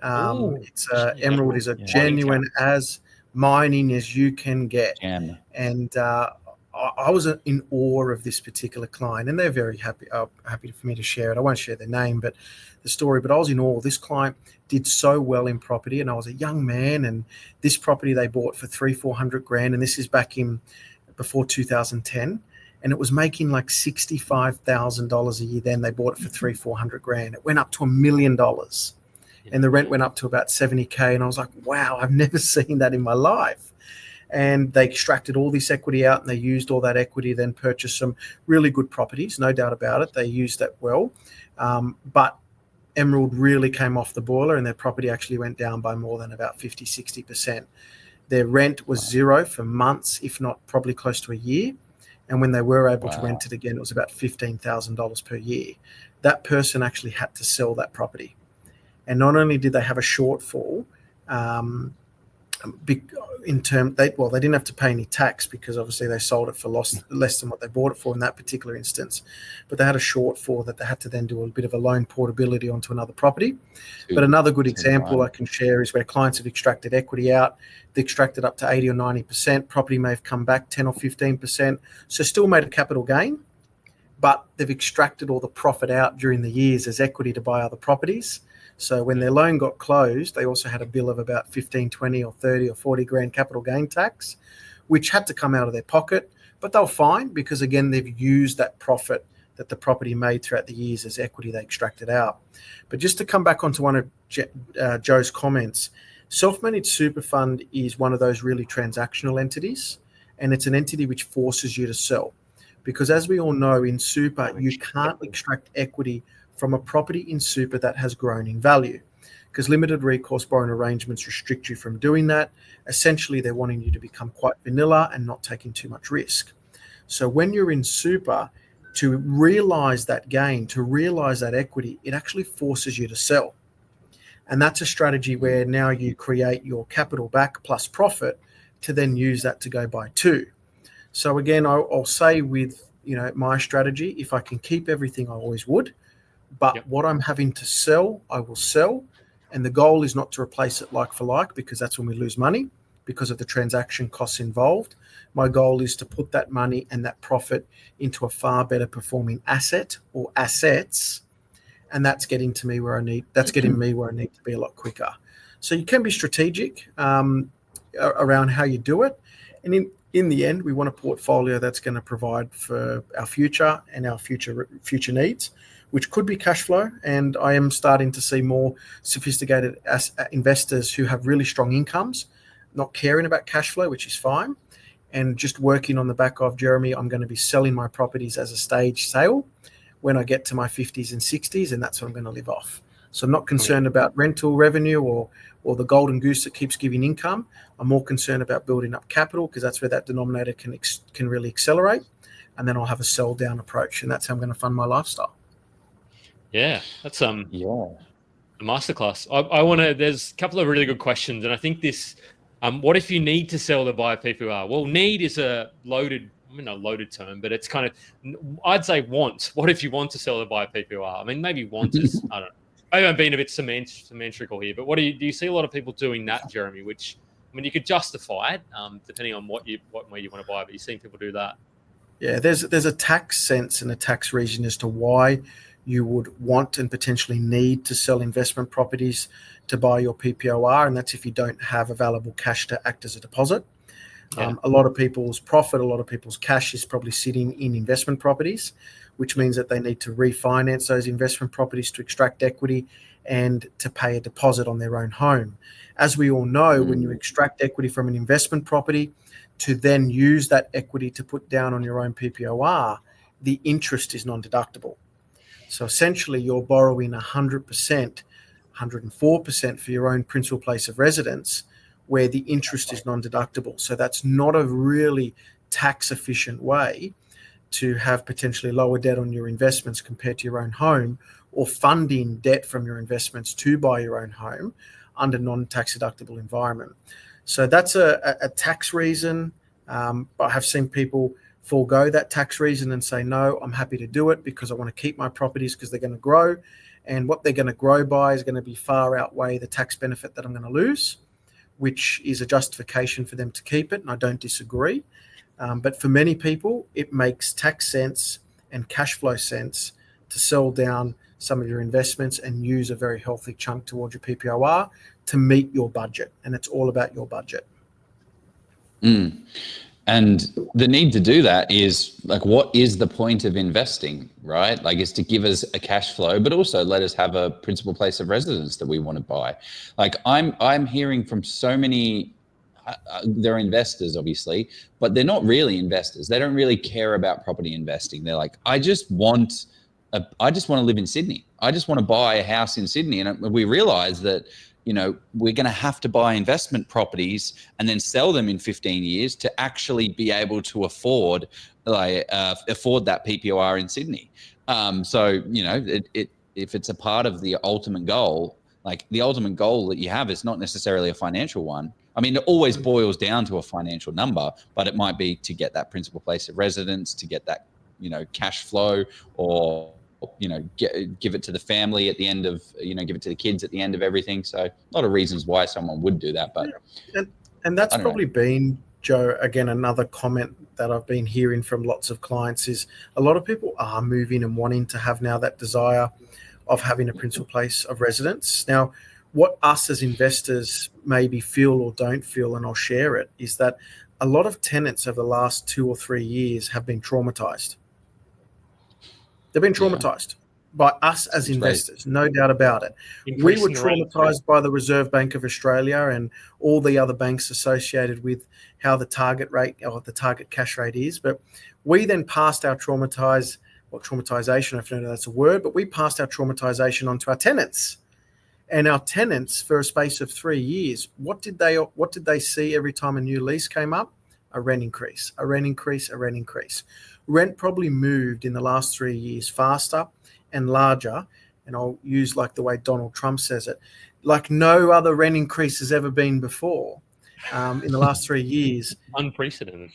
Emerald is a genuine as mining as you can get. And I was in awe of this particular client, and they're very happy for me to share it. I won't share their name, but the story. But I was in awe. This client did so well in property, and I was a young man. And this property they bought for $300,000-400,000, and this is back in before 2010, and it was making like $65,000 a year. Then they bought it for $300,000-400,000. It went up to $1 million, and the rent went up to about $70,000. And I was like, wow, I've never seen that in my life. And they extracted all this equity out, and they used all that equity, then purchased some really good properties, no doubt about it. They used that well. But Emerald really came off the boiler, and their property actually went down by more than about 50-60%. Their rent was zero for months, if not probably close to a year. And when they were able to rent it again, it was about $15,000 per year. That person actually had to sell that property. And not only did they have a shortfall, in term they didn't have to pay any tax because obviously they sold it for less than what they bought it for in that particular instance, but they had a shortfall that they had to then do a bit of a loan portability onto another property. But another good example I can share is where clients have extracted equity out. They extracted up to 80 or 90%. Property may have come back 10 or 15%, so still made a capital gain, but they've extracted all the profit out during the years as equity to buy other properties. So when their loan got closed, they also had a bill of about 15, 20 or 30 or 40 grand capital gain tax, which had to come out of their pocket, but they'll fine because, again, they've used that profit that the property made throughout the years as equity they extracted out. But just to come back onto one of Joe's comments, self-managed super fund is one of those really transactional entities, and it's an entity which forces you to sell. Because as we all know, in super, you can't extract equity from a property in super that has grown in value, because limited recourse borrowing arrangements restrict you from doing that. Essentially, they're wanting you to become quite vanilla and not taking too much risk. So when you're in super, to realize that gain, to realize that equity, it actually forces you to sell. And that's a strategy where now you create your capital back plus profit to then use that to go buy two. So again, I'll say with my strategy, if I can keep everything, I always would. But what I'm having to sell, I will sell. And the goal is not to replace it like for like, because that's when we lose money because of the transaction costs involved. My goal is to put that money and that profit into a far better performing asset or assets. And that's getting me where I need to be a lot quicker. So you can be strategic around how you do it. And in the end, we want a portfolio that's going to provide for our future and our future needs, which could be cash flow. And I am starting to see more sophisticated investors who have really strong incomes, not caring about cash flow, which is fine, and just working on the back of, Jeremy, I'm going to be selling my properties as a stage sale when I get to my 50s and 60s, and that's what I'm going to live off. So I'm not concerned about rental revenue or the golden goose that keeps giving income. I'm more concerned about building up capital, because that's where that denominator can really accelerate. And then I'll have a sell down approach, and that's how I'm going to fund my lifestyle. Yeah, that's a masterclass. I want to. There's a couple of really good questions, and I think this. What if you need to sell to buy a PPOR? Well, need is a loaded term, but it's kind of, I'd say want. What if you want to sell to buy a PPOR? I mean, maybe want is, I don't know. Maybe I'm being a bit symmetrical here, but do you see a lot of people doing that, Jeremy? Which, I mean, you could justify it depending on what way you want to buy, but you've seen people do that. Yeah, there's a tax sense and a tax reason as to why you would want and potentially need to sell investment properties to buy your PPOR, and that's if you don't have available cash to act as a deposit. Yeah. A lot of people's profit, a lot of people's cash is probably sitting in investment properties, which means that they need to refinance those investment properties to extract equity and to pay a deposit on their own home. As we all know, when you extract equity from an investment property to then use that equity to put down on your own PPOR, the interest is non-deductible. So essentially you're borrowing 100%, 104% for your own principal place of residence, where the interest is non-deductible. So that's not a really tax efficient way to have potentially lower debt on your investments compared to your own home, or funding debt from your investments to buy your own home under non-tax deductible environment. So that's a tax reason. I have seen people forego that tax reason and say, no, I'm happy to do it because I want to keep my properties because they're going to grow. And what they're going to grow by is going to be far outweigh the tax benefit that I'm going to lose, which is a justification for them to keep it. And I don't disagree. But for many people, it makes tax sense and cash flow sense to sell down some of your investments and use a very healthy chunk towards your PPOR to meet your budget. And it's all about your budget. And the need to do that is like, what is the point of investing, right? Like, it's to give us a cash flow, but also let us have a principal place of residence that we want to buy. Like I'm hearing from so many, they're investors obviously, but they're not really investors. They don't really care about property investing. They're like, I just want to live in Sydney. I just want to buy a house in Sydney. And we realize that, we're going to have to buy investment properties and then sell them in 15 years to actually be able to afford that PPOR in Sydney. So, if it's a part of the ultimate goal, like the ultimate goal that you have is not necessarily a financial one. I mean, it always boils down to a financial number, but it might be to get that principal place of residence, to get that, cash flow, or, give it to the family at the end of, give it to the kids at the end of everything. So a lot of reasons why someone would do that, but and that's probably been, Joe, again, another comment that I've been hearing from lots of clients is a lot of people are moving and wanting to have now that desire of having a principal place of residence. Now, what us as investors maybe feel or don't feel, and I'll share it, is that a lot of tenants over the last 2 or 3 years have been traumatized. They've been traumatized by us as investors, no doubt about it. We were traumatized by the Reserve Bank of Australia and all the other banks associated with how the target rate or the target cash rate is. But we then passed our traumatization, if you know that's a word, but we passed our traumatization onto our tenants. And our tenants, for a space of 3 years, what did they see every time a new lease came up? A rent increase, a rent increase, a rent increase. Rent probably moved in the last 3 years faster and larger, and I'll use like the way Donald Trump says it, like no other rent increase has ever been before in the last 3 years. Unprecedented.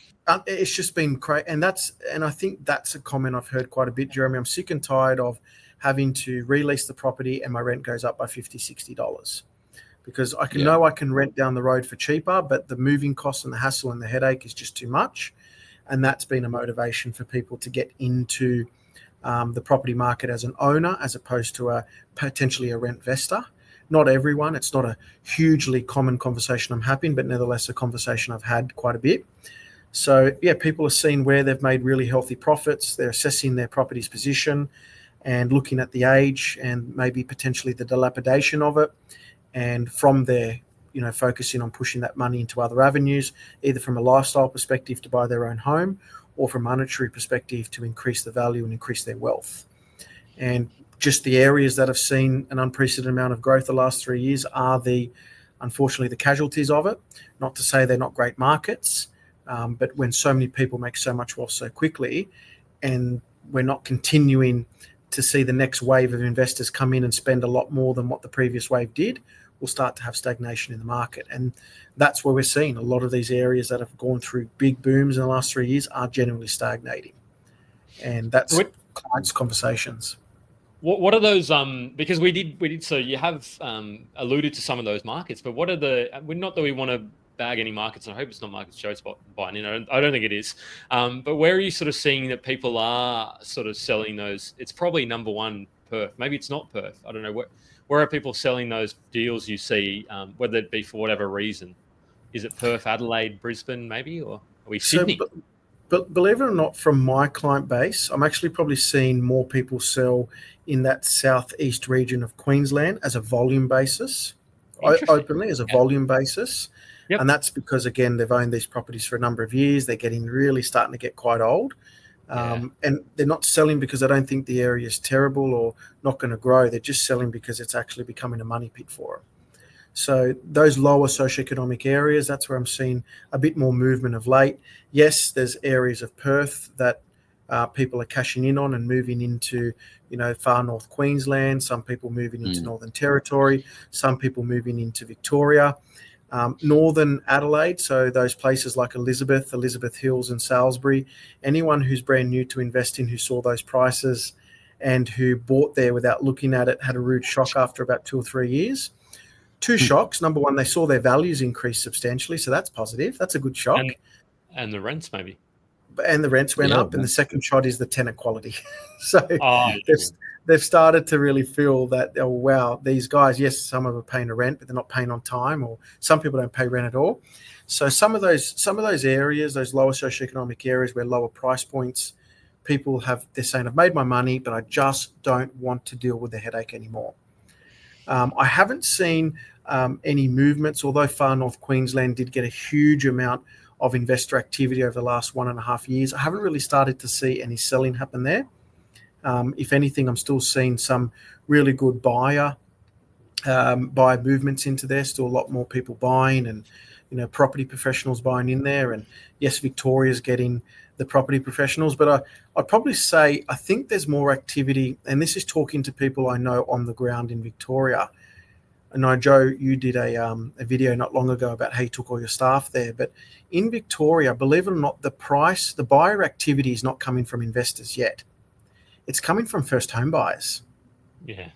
It's just been crazy, and I think that's a comment I've heard quite a bit, Jeremy. I'm sick and tired of having to release the property and my rent goes up by $50, $60 because I can rent down the road for cheaper, but the moving costs and the hassle and the headache is just too much. And that's been a motivation for people to get into the property market as an owner, as opposed to potentially a rent investor. Not everyone. It's not a hugely common conversation I'm having, but nevertheless a conversation I've had quite a bit. So people are seeing where they've made really healthy profits. They're assessing their property's position and looking at the age and maybe potentially the dilapidation of it. And from there, focusing on pushing that money into other avenues, either from a lifestyle perspective to buy their own home or from a monetary perspective to increase the value and increase their wealth. And just the areas that have seen an unprecedented amount of growth the last 3 years are unfortunately, the casualties of it. Not to say they're not great markets, but when so many people make so much wealth so quickly and we're not continuing to see the next wave of investors come in and spend a lot more than what the previous wave did, we'll start to have stagnation in the market. And that's where we're seeing a lot of these areas that have gone through big booms in the last 3 years are generally stagnating. And that's clients' conversations. What are those? Because we did. So you have alluded to some of those markets, but what are not that we want to bag any markets, and I hope it's not markets Joe's buying in. I don't think it is. But where are you sort of seeing that people are sort of selling those? It's probably number one, Perth. Maybe it's not Perth. I don't know. Where are people selling those deals you see, whether it be for whatever reason? Is it Perth, Adelaide, Brisbane, maybe, or are we Sydney? But believe it or not, from my client base, I'm actually probably seeing more people sell in that southeast region of Queensland as a volume basis, openly as a volume basis. Yep. And that's because, again, they've owned these properties for a number of years. They're starting to get quite old. And they're not selling because they don't think the area is terrible or not going to grow. They're just selling because it's actually becoming a money pit for them. So those lower socioeconomic areas, that's where I'm seeing a bit more movement of late. Yes, there's areas of Perth that people are cashing in on and moving into, far north Queensland. Some people moving into Northern Territory. Some people moving into Victoria. Northern Adelaide, so those places like Elizabeth Hills and Salisbury. Anyone who's brand new to investing, who saw those prices and who bought there without looking at it, had a rude shock after about 2 or 3 years. 2 shocks. Number one, they saw their values increase substantially, so that's positive. That's a good shock. And the rents maybe. And the rents went up. And the second shot is the tenant quality. So they've started to really feel that, oh, wow, these guys, yes, some of them are paying a rent, but they're not paying on time, or some people don't pay rent at all. So some of those areas, those lower socioeconomic areas where lower price points, they're saying, I've made my money, but I just don't want to deal with the headache anymore. I haven't seen any movements, although far north Queensland did get a huge amount of investor activity over the last 1.5 years. I haven't really started to see any selling happen there. If anything, I'm still seeing some really good buyer movements into there. Still a lot more people buying, and property professionals buying in there. And yes, Victoria's getting the property professionals, but I'd probably say I think there's more activity, and this is talking to people I know on the ground in Victoria. I know, Joe, you did a video not long ago about how you took all your staff there. But in Victoria, believe it or not, the buyer activity is not coming from investors yet. It's coming from first home buyers. Yeah.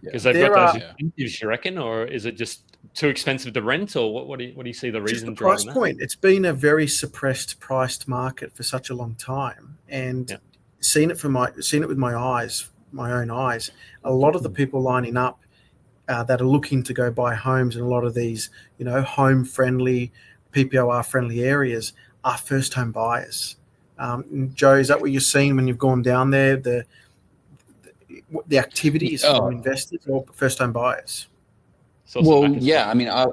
Because they've got those There incentives, you reckon? Or is it just too expensive to rent? Or what do you see the reason just the price driving point. It's been a very suppressed priced market for such a long time. And seen it with my eyes, my own eyes. A lot of the people lining up that are looking to go buy homes in a lot of these, home-friendly, PPOR-friendly areas are first-home buyers. Joe, is that what you're seeing when you've gone down there? The activity is from investors or first-home buyers? Well, yeah. I mean, I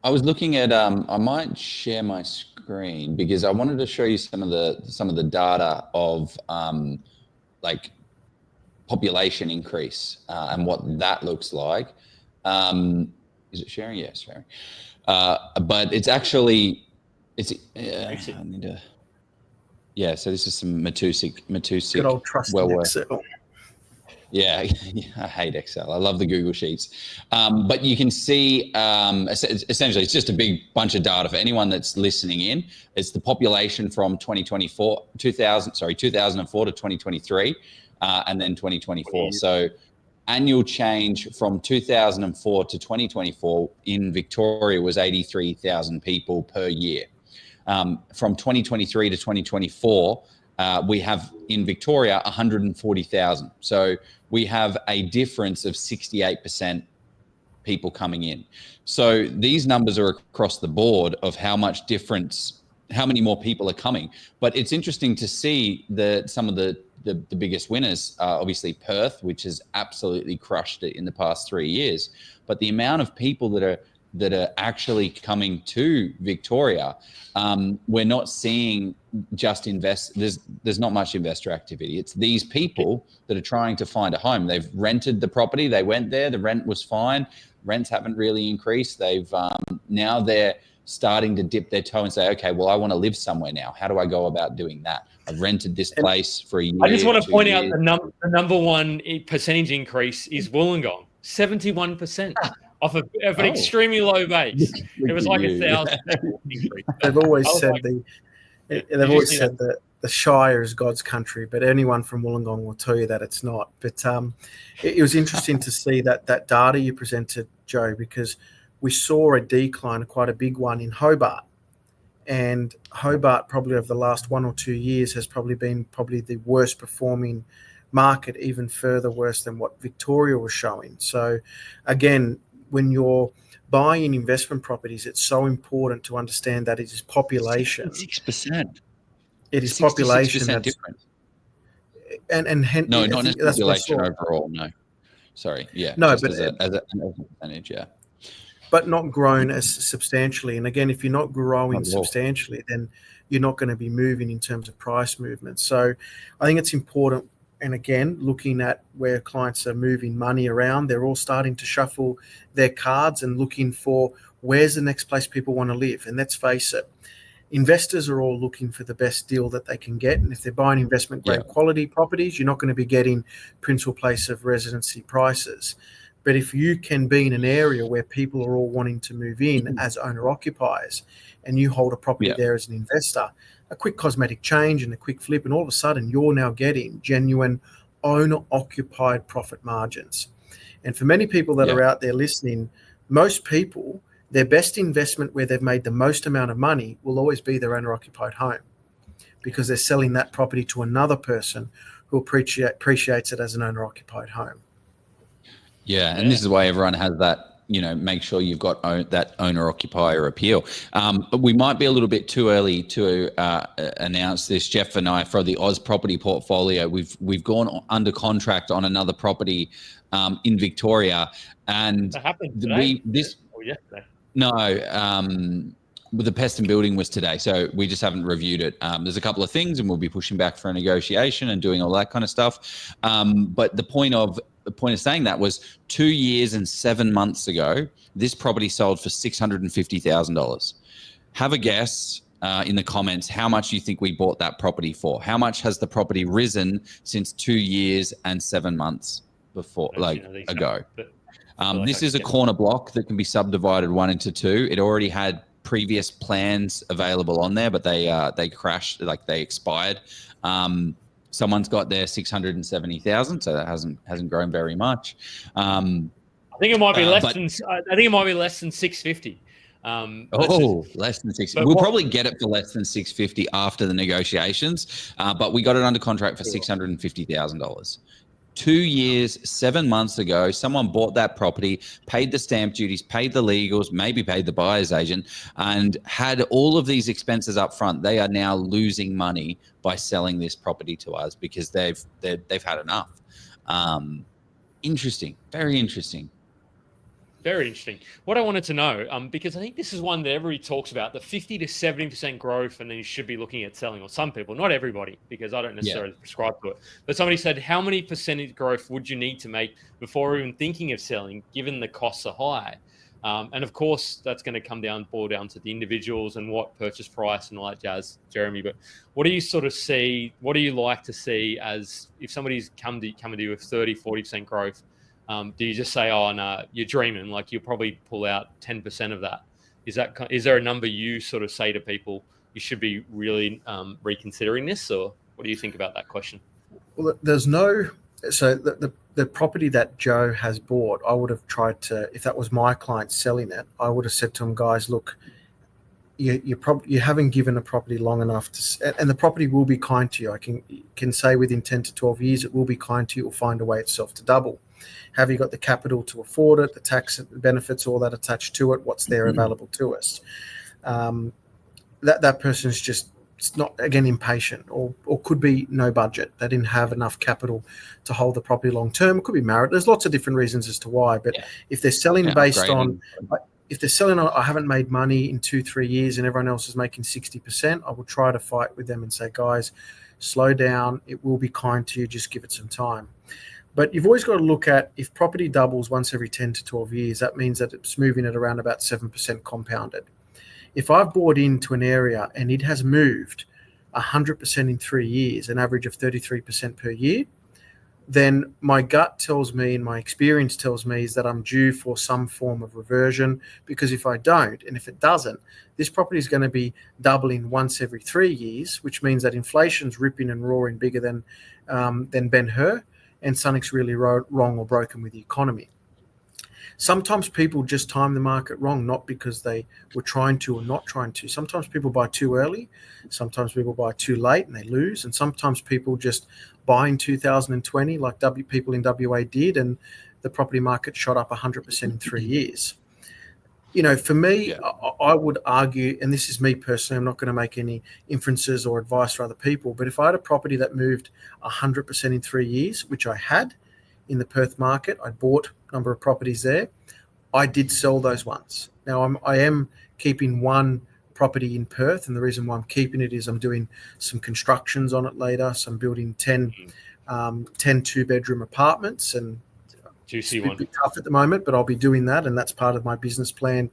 was looking at. I might share my screen because I wanted to show you some of the data of like population increase and what that looks like. Is it sharing? Yes, sharing. But it's actually I need to. Yeah, so this is some Matusik. Good old trusting Excel. Yeah, I hate Excel. I love the Google Sheets. But you can see, essentially, it's just a big bunch of data for anyone that's listening in. It's the population from 2004 to 2023, and then 2024. So annual change from 2004 to 2024 in Victoria was 83,000 people per year. From 2023 to 2024, we have in Victoria 140,000. So we have a difference of 68% people coming in. So these numbers are across the board of how much difference, how many more people are coming. But it's interesting to see that some of the biggest winners are obviously Perth, which has absolutely crushed it in the past 3 years. But the amount of people that are actually coming to Victoria, we're not seeing just there's not much investor activity. It's these people that are trying to find a home. They've rented the property, they went there, the rent was fine, rents haven't really increased. They've now they're starting to dip their toe and say, okay, well, I want to live somewhere now. How do I go about doing that? I've rented this place for a year. I just want to point out the number one percentage increase is Wollongong, 71%. Off of an extremely low base. It was like 1,000 increase. They've always said that the Shire is God's country, but anyone from Wollongong will tell you that it's not. But it was interesting to see that data you presented, Joe, because we saw a decline, quite a big one in Hobart. And Hobart, probably over the last 1 or 2 years, has probably been the worst performing market, even further worse than what Victoria was showing. So again, when you're buying investment properties, it's so important to understand that it is population. 6%. It is population that's different. And hence, no, not necessarily population overall. No, sorry, yeah, no, just but as a percentage, yeah. But not grown as substantially. And again, if you're not growing substantially, then you're not going to be moving in terms of price movement. So I think it's important. And again, looking at where clients are moving money around, they're all starting to shuffle their cards and looking for where's the next place people want to live. And let's face it, investors are all looking for the best deal that they can get. And if they're buying investment grade quality properties, you're not going to be getting principal place of residency prices. But if you can be in an area where people are all wanting to move in as owner occupiers and you hold a property there as an investor, a quick cosmetic change and a quick flip, and all of a sudden you're now getting genuine owner-occupied profit margins. And for many people that are out there listening, most people, their best investment where they've made the most amount of money will always be their owner-occupied home, because they're selling that property to another person who appreciates it as an owner-occupied home. Yeah, and this is why everyone has that, make sure you've got that owner-occupier appeal. But we might be a little bit too early to announce this. Jeff and I, for the Oz property portfolio, we've gone under contract on another property in Victoria, and that happened today? Yesterday? No, the pest and building was today, so we just haven't reviewed it. There's a couple of things, and we'll be pushing back for a negotiation and doing all that kind of stuff. But the point of saying that was 2 years and 7 months ago, this property sold for $650,000. Have a guess in the comments how much you think we bought that property for. How much has the property risen since 2 years and 7 months before, ago? This is a corner block that can be subdivided 1 into 2. It already had previous plans available on there, but they crashed, like they expired. Someone's got their 670,000, so that hasn't grown very much. I think it might be less than. I think it might be less than 650. Less than 6. We'll probably get it for less than 650 after the negotiations, but we got it under contract for $650,000. 2 years, 7 months ago, someone bought that property, paid the stamp duties, paid the legals, maybe paid the buyer's agent, and had all of these expenses up front. They are now losing money by selling this property to us because they've had enough. Interesting, very interesting. Very interesting. What I wanted to know, because I think this is one that everybody talks about, the 50 to 70% growth, and then you should be looking at selling, or some people, not everybody, because I don't necessarily prescribe to it. But somebody said, how many percentage growth would you need to make before even thinking of selling, given the costs are high? And of course, that's going to boil down to the individuals and what purchase price and all that jazz, Jeremy. But what do you sort of see? What do you like to see as if somebody's come to you with 30, 40% growth? Do you just say, oh, no, you're dreaming, like you'll probably pull out 10% of that? Is there a number you sort of say to people, you should be really reconsidering this? Or what do you think about that question? Well, so the property that Joe has bought, I would have tried to, if that was my client selling it, I would have said to him, guys, look, you haven't given a property long enough and the property will be kind to you. I can say within 10 to 12 years, it will be kind to you. It will find a way itself to double. Have you got the capital to afford it, the tax benefits, all that attached to it, what's there available to us? That person's just not, again, impatient or could be no budget. They didn't have enough capital to hold the property long term. It could be married. There's lots of different reasons as to why. But if they're selling based on, if they're selling on, I haven't made money in 2-3 years and everyone else is making 60%, I will try to fight with them and say, guys, slow down. It will be kind to you. Just give it some time. But you've always got to look at, if property doubles once every 10 to 12 years, that means that it's moving at around about 7% compounded. If I've bought into an area and it has moved 100% in 3 years, an average of 33% per year, then my gut tells me and my experience tells me is that I'm due for some form of reversion, because if I don't, and if it doesn't, this property is going to be doubling once every 3 years, which means that inflation's ripping and roaring bigger than Ben-Hur, and something's really wrong or broken with the economy. Sometimes people just time the market wrong, not because they were trying to or not trying to. Sometimes people buy too early. Sometimes people buy too late and they lose. And sometimes people just buy in 2020 like people in WA did, and the property market shot up 100% in 3 years. You know, for me, I would argue, and this is me personally, I'm not going to make any inferences or advice for other people, but if I had a property that moved 100% in 3 years, which I had in the Perth market, I bought a number of properties there. I did sell those ones. Now, I am keeping one property in Perth, and the reason why I'm keeping it is I'm doing some constructions on it later. So I'm building 10 two-bedroom apartments, and Juicy it's one. a bit tough at the moment, but I'll be doing that, and that's part of my business plan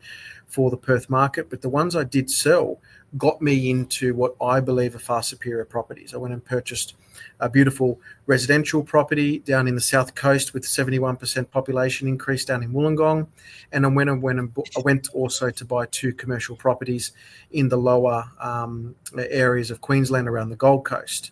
for the Perth market. But the ones I did sell got me into what I believe are far superior properties. I went and purchased a beautiful residential property down in the south coast with 71% population increase down in Wollongong, and I went also to buy 2 commercial properties in the lower areas of Queensland around the Gold Coast.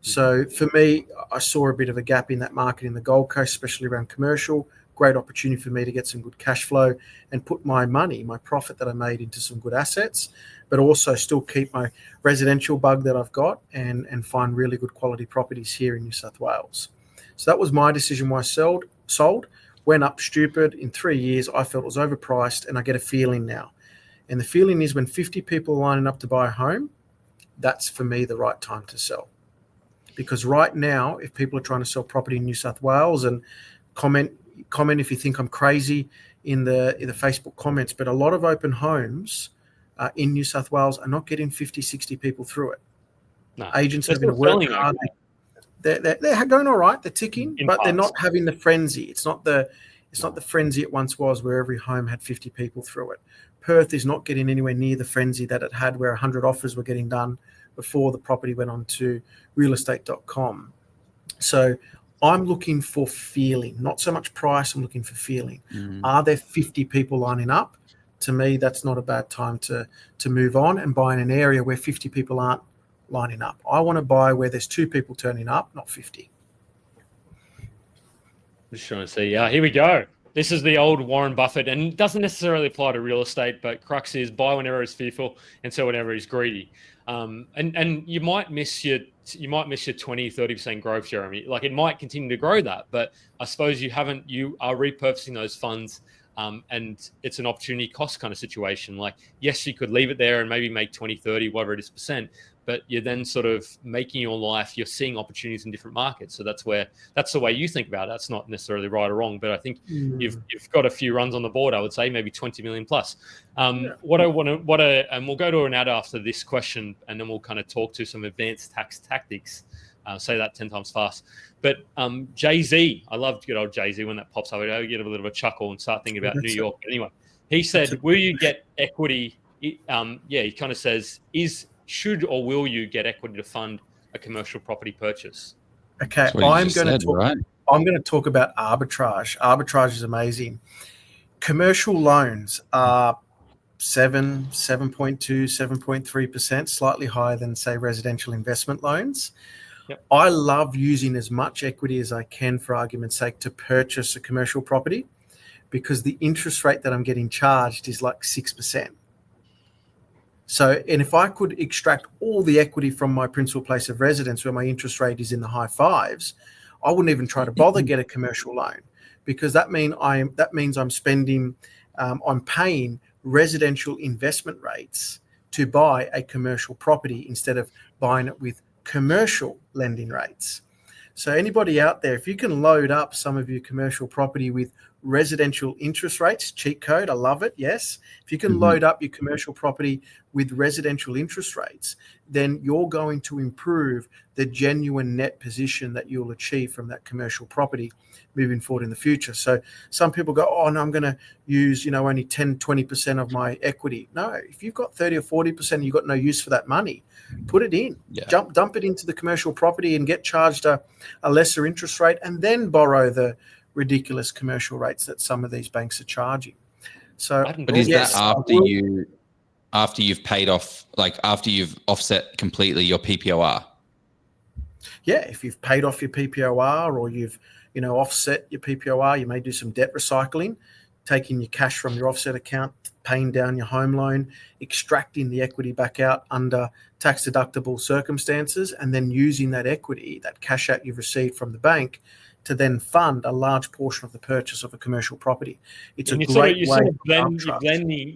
So for me, I saw a bit of a gap in that market in the Gold Coast, especially around commercial. Great opportunity for me to get some good cash flow and put my money, my profit that I made, into some good assets, but also still keep my residential bug that I've got and find really good quality properties here in New South Wales. So that was my decision why I sold. Went up stupid. In 3 years, I felt it was overpriced, and I get a feeling now. And the feeling is when 50 people are lining up to buy a home, that's for me the right time to sell. Because right now, if people are trying to sell property in New South Wales, and comment if you think I'm crazy in the Facebook comments, but a lot of open homes in New South Wales are not getting 50, 60 people through it. No. Agents are having to work hard. They're going all right. They're ticking, but they're not having the frenzy. It's not the frenzy it once was, where every home had 50 people through it. Perth is not getting anywhere near the frenzy that it had, where 100 offers were getting done before the property went on to realestate.com. So I'm looking for feeling, not so much price. I'm looking for feeling. Are there 50 people lining up? To me, that's not a bad time to move on and buy in an area where 50 people aren't lining up. I want to buy where there's 2 people turning up, not 50. Just trying to see. Here we go. This is the old Warren Buffett, and it doesn't necessarily apply to real estate, but crux is buy whenever it's fearful and sell whenever it's greedy. And you might miss your 20-30% growth, Jeremy. Like, it might continue to grow that, but I suppose you are repurposing those funds. And it's an opportunity cost kind of situation. Like, yes, you could leave it there and maybe make 20, 30, whatever it is percent, but you're then sort of making your life, you're seeing opportunities in different markets. So that's the way you think about it. That's not necessarily right or wrong, but I think you've got a few runs on the board, I would say, maybe 20 million plus. And we'll go to an ad after this question, and then we'll kind of talk to some advanced tax tactics. Say that 10 times fast. But Jay-Z, I love good old Jay-Z when that pops up. I get a little bit of a chuckle and start thinking about New York. But anyway, he said, will you get equity? He kind of says, should or will you get equity to fund a commercial property purchase? Okay, I'm going to talk about arbitrage. Arbitrage is amazing. Commercial loans are 7.2, 7.3%, slightly higher than, say, residential investment loans. Yep. I love using as much equity as I can, for argument's sake, to purchase a commercial property, because the interest rate that I'm getting charged is like 6%. So, and if I could extract all the equity from my principal place of residence where my interest rate is in the high 5s, I wouldn't even try to bother get a commercial loan, because that means I'm paying residential investment rates to buy a commercial property instead of buying it with commercial lending rates. So anybody out there, if you can load up some of your commercial property with residential interest rates, cheat code, I love it, yes. If you can load up your commercial property with residential interest rates, then you're going to improve the genuine net position that you'll achieve from that commercial property moving forward in the future. So some people go, oh, no, I'm going to use, only 10, 20% of my equity. No, if you've got 30 or 40%, you've got no use for that money, put it in, dump it into the commercial property and get charged a lesser interest rate, and then borrow the ridiculous commercial rates that some of these banks are charging. So, but is that after you've paid off, like after you've offset completely your PPOR? Yeah, if you've paid off your PPOR, or you've offset your PPOR, you may do some debt recycling, taking your cash from your offset account, paying down your home loan, extracting the equity back out under tax deductible circumstances, and then using that equity, that cash out you've received from the bank, to then fund a large portion of the purchase of a commercial property. It's a great way.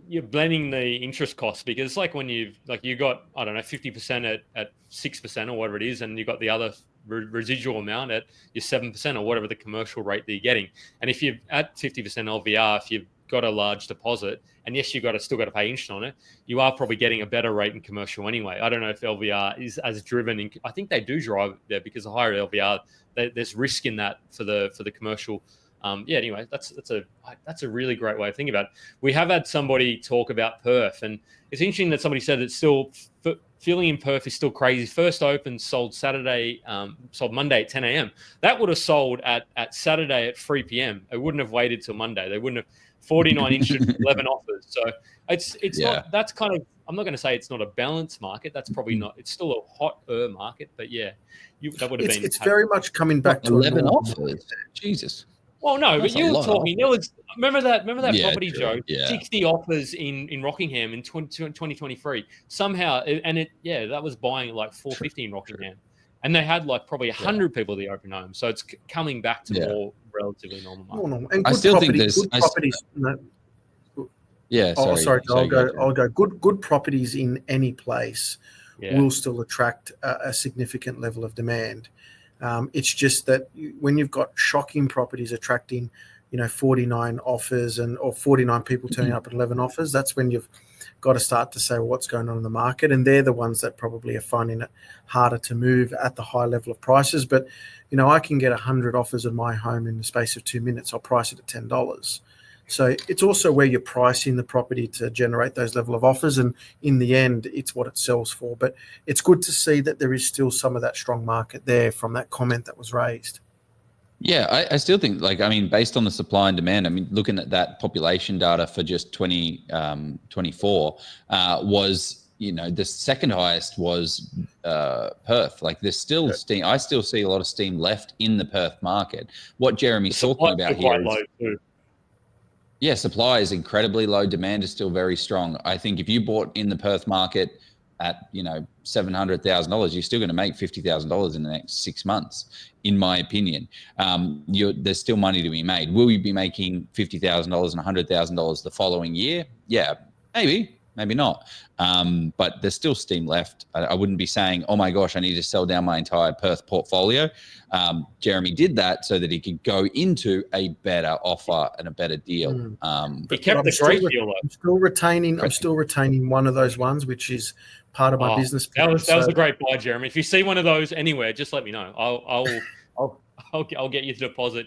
You're blending the interest costs, because it's like when you got, I don't know, 50% at 6% or whatever it is, and you got the other residual amount at your 7% or whatever the commercial rate that you're getting. And if you're at 50% LVR, if you've got a large deposit, and yes, still got to pay interest on it, you are probably getting a better rate in commercial anyway. I don't know if LVR is as driven. I think they do drive there, because the higher LVR, there's risk in that for the commercial. Anyway, that's a really great way of thinking about it. We have had somebody talk about Perth, and it's interesting that somebody said that still feeling in Perth is still crazy. First open, sold Monday at 10 a.m. That would have sold at Saturday at 3 p.m. It wouldn't have waited till Monday. They wouldn't have 49 inches, 11 offers. So it's not, that's kind of, I'm not going to say it's not a balanced market. That's probably not, it's still a hotter market, but yeah, that would have been. It's very much coming back to 11 offers. Jesus. Well, no, that's, but you were talking. There was remember that property, true. Joe. Yeah. 60 offers in Rockingham in 2023. Somehow, and that was buying like 450 in Rockingham, and they had like probably 100 people at the open home. So it's coming back to more relatively normal market. And I still think there's good properties. Yeah. Sorry. I'll go. Good properties in any place will still attract a significant level of demand. It's just that when you've got shocking properties attracting, 49 offers or 49 people turning up at 11 offers, that's when you've got to start to say, well, what's going on in the market? And they're the ones that probably are finding it harder to move at the high level of prices. But, I can get 100 offers on my home in the space of 2 minutes. I'll price it at $10. So it's also where you're pricing the property to generate those level of offers. And in the end, it's what it sells for. But it's good to see that there is still some of that strong market there from that comment that was raised. Yeah, I still think, based on the supply and demand, looking at that population data for just 2024 was, the second highest was Perth. Like there's still steam. I still see a lot of steam left in the Perth market. What Jeremy's talking about here is, yeah, supply is incredibly low. Demand is still very strong. I think if you bought in the Perth market at $700,000, you're still going to make $50,000 in the next 6 months, in my opinion. There's still money to be made. Will you be making $50,000 and $100,000 the following year? Yeah, maybe not. But there's still steam left. I wouldn't be saying, oh my gosh, I need to sell down my entire Perth portfolio. Jeremy did that so that he could go into a better offer and a better deal. He kept the great deal. I'm still retaining one of those ones, which is part of my business plan. That was a great buy, Jeremy. If you see one of those anywhere, just let me know. I'll get you the deposit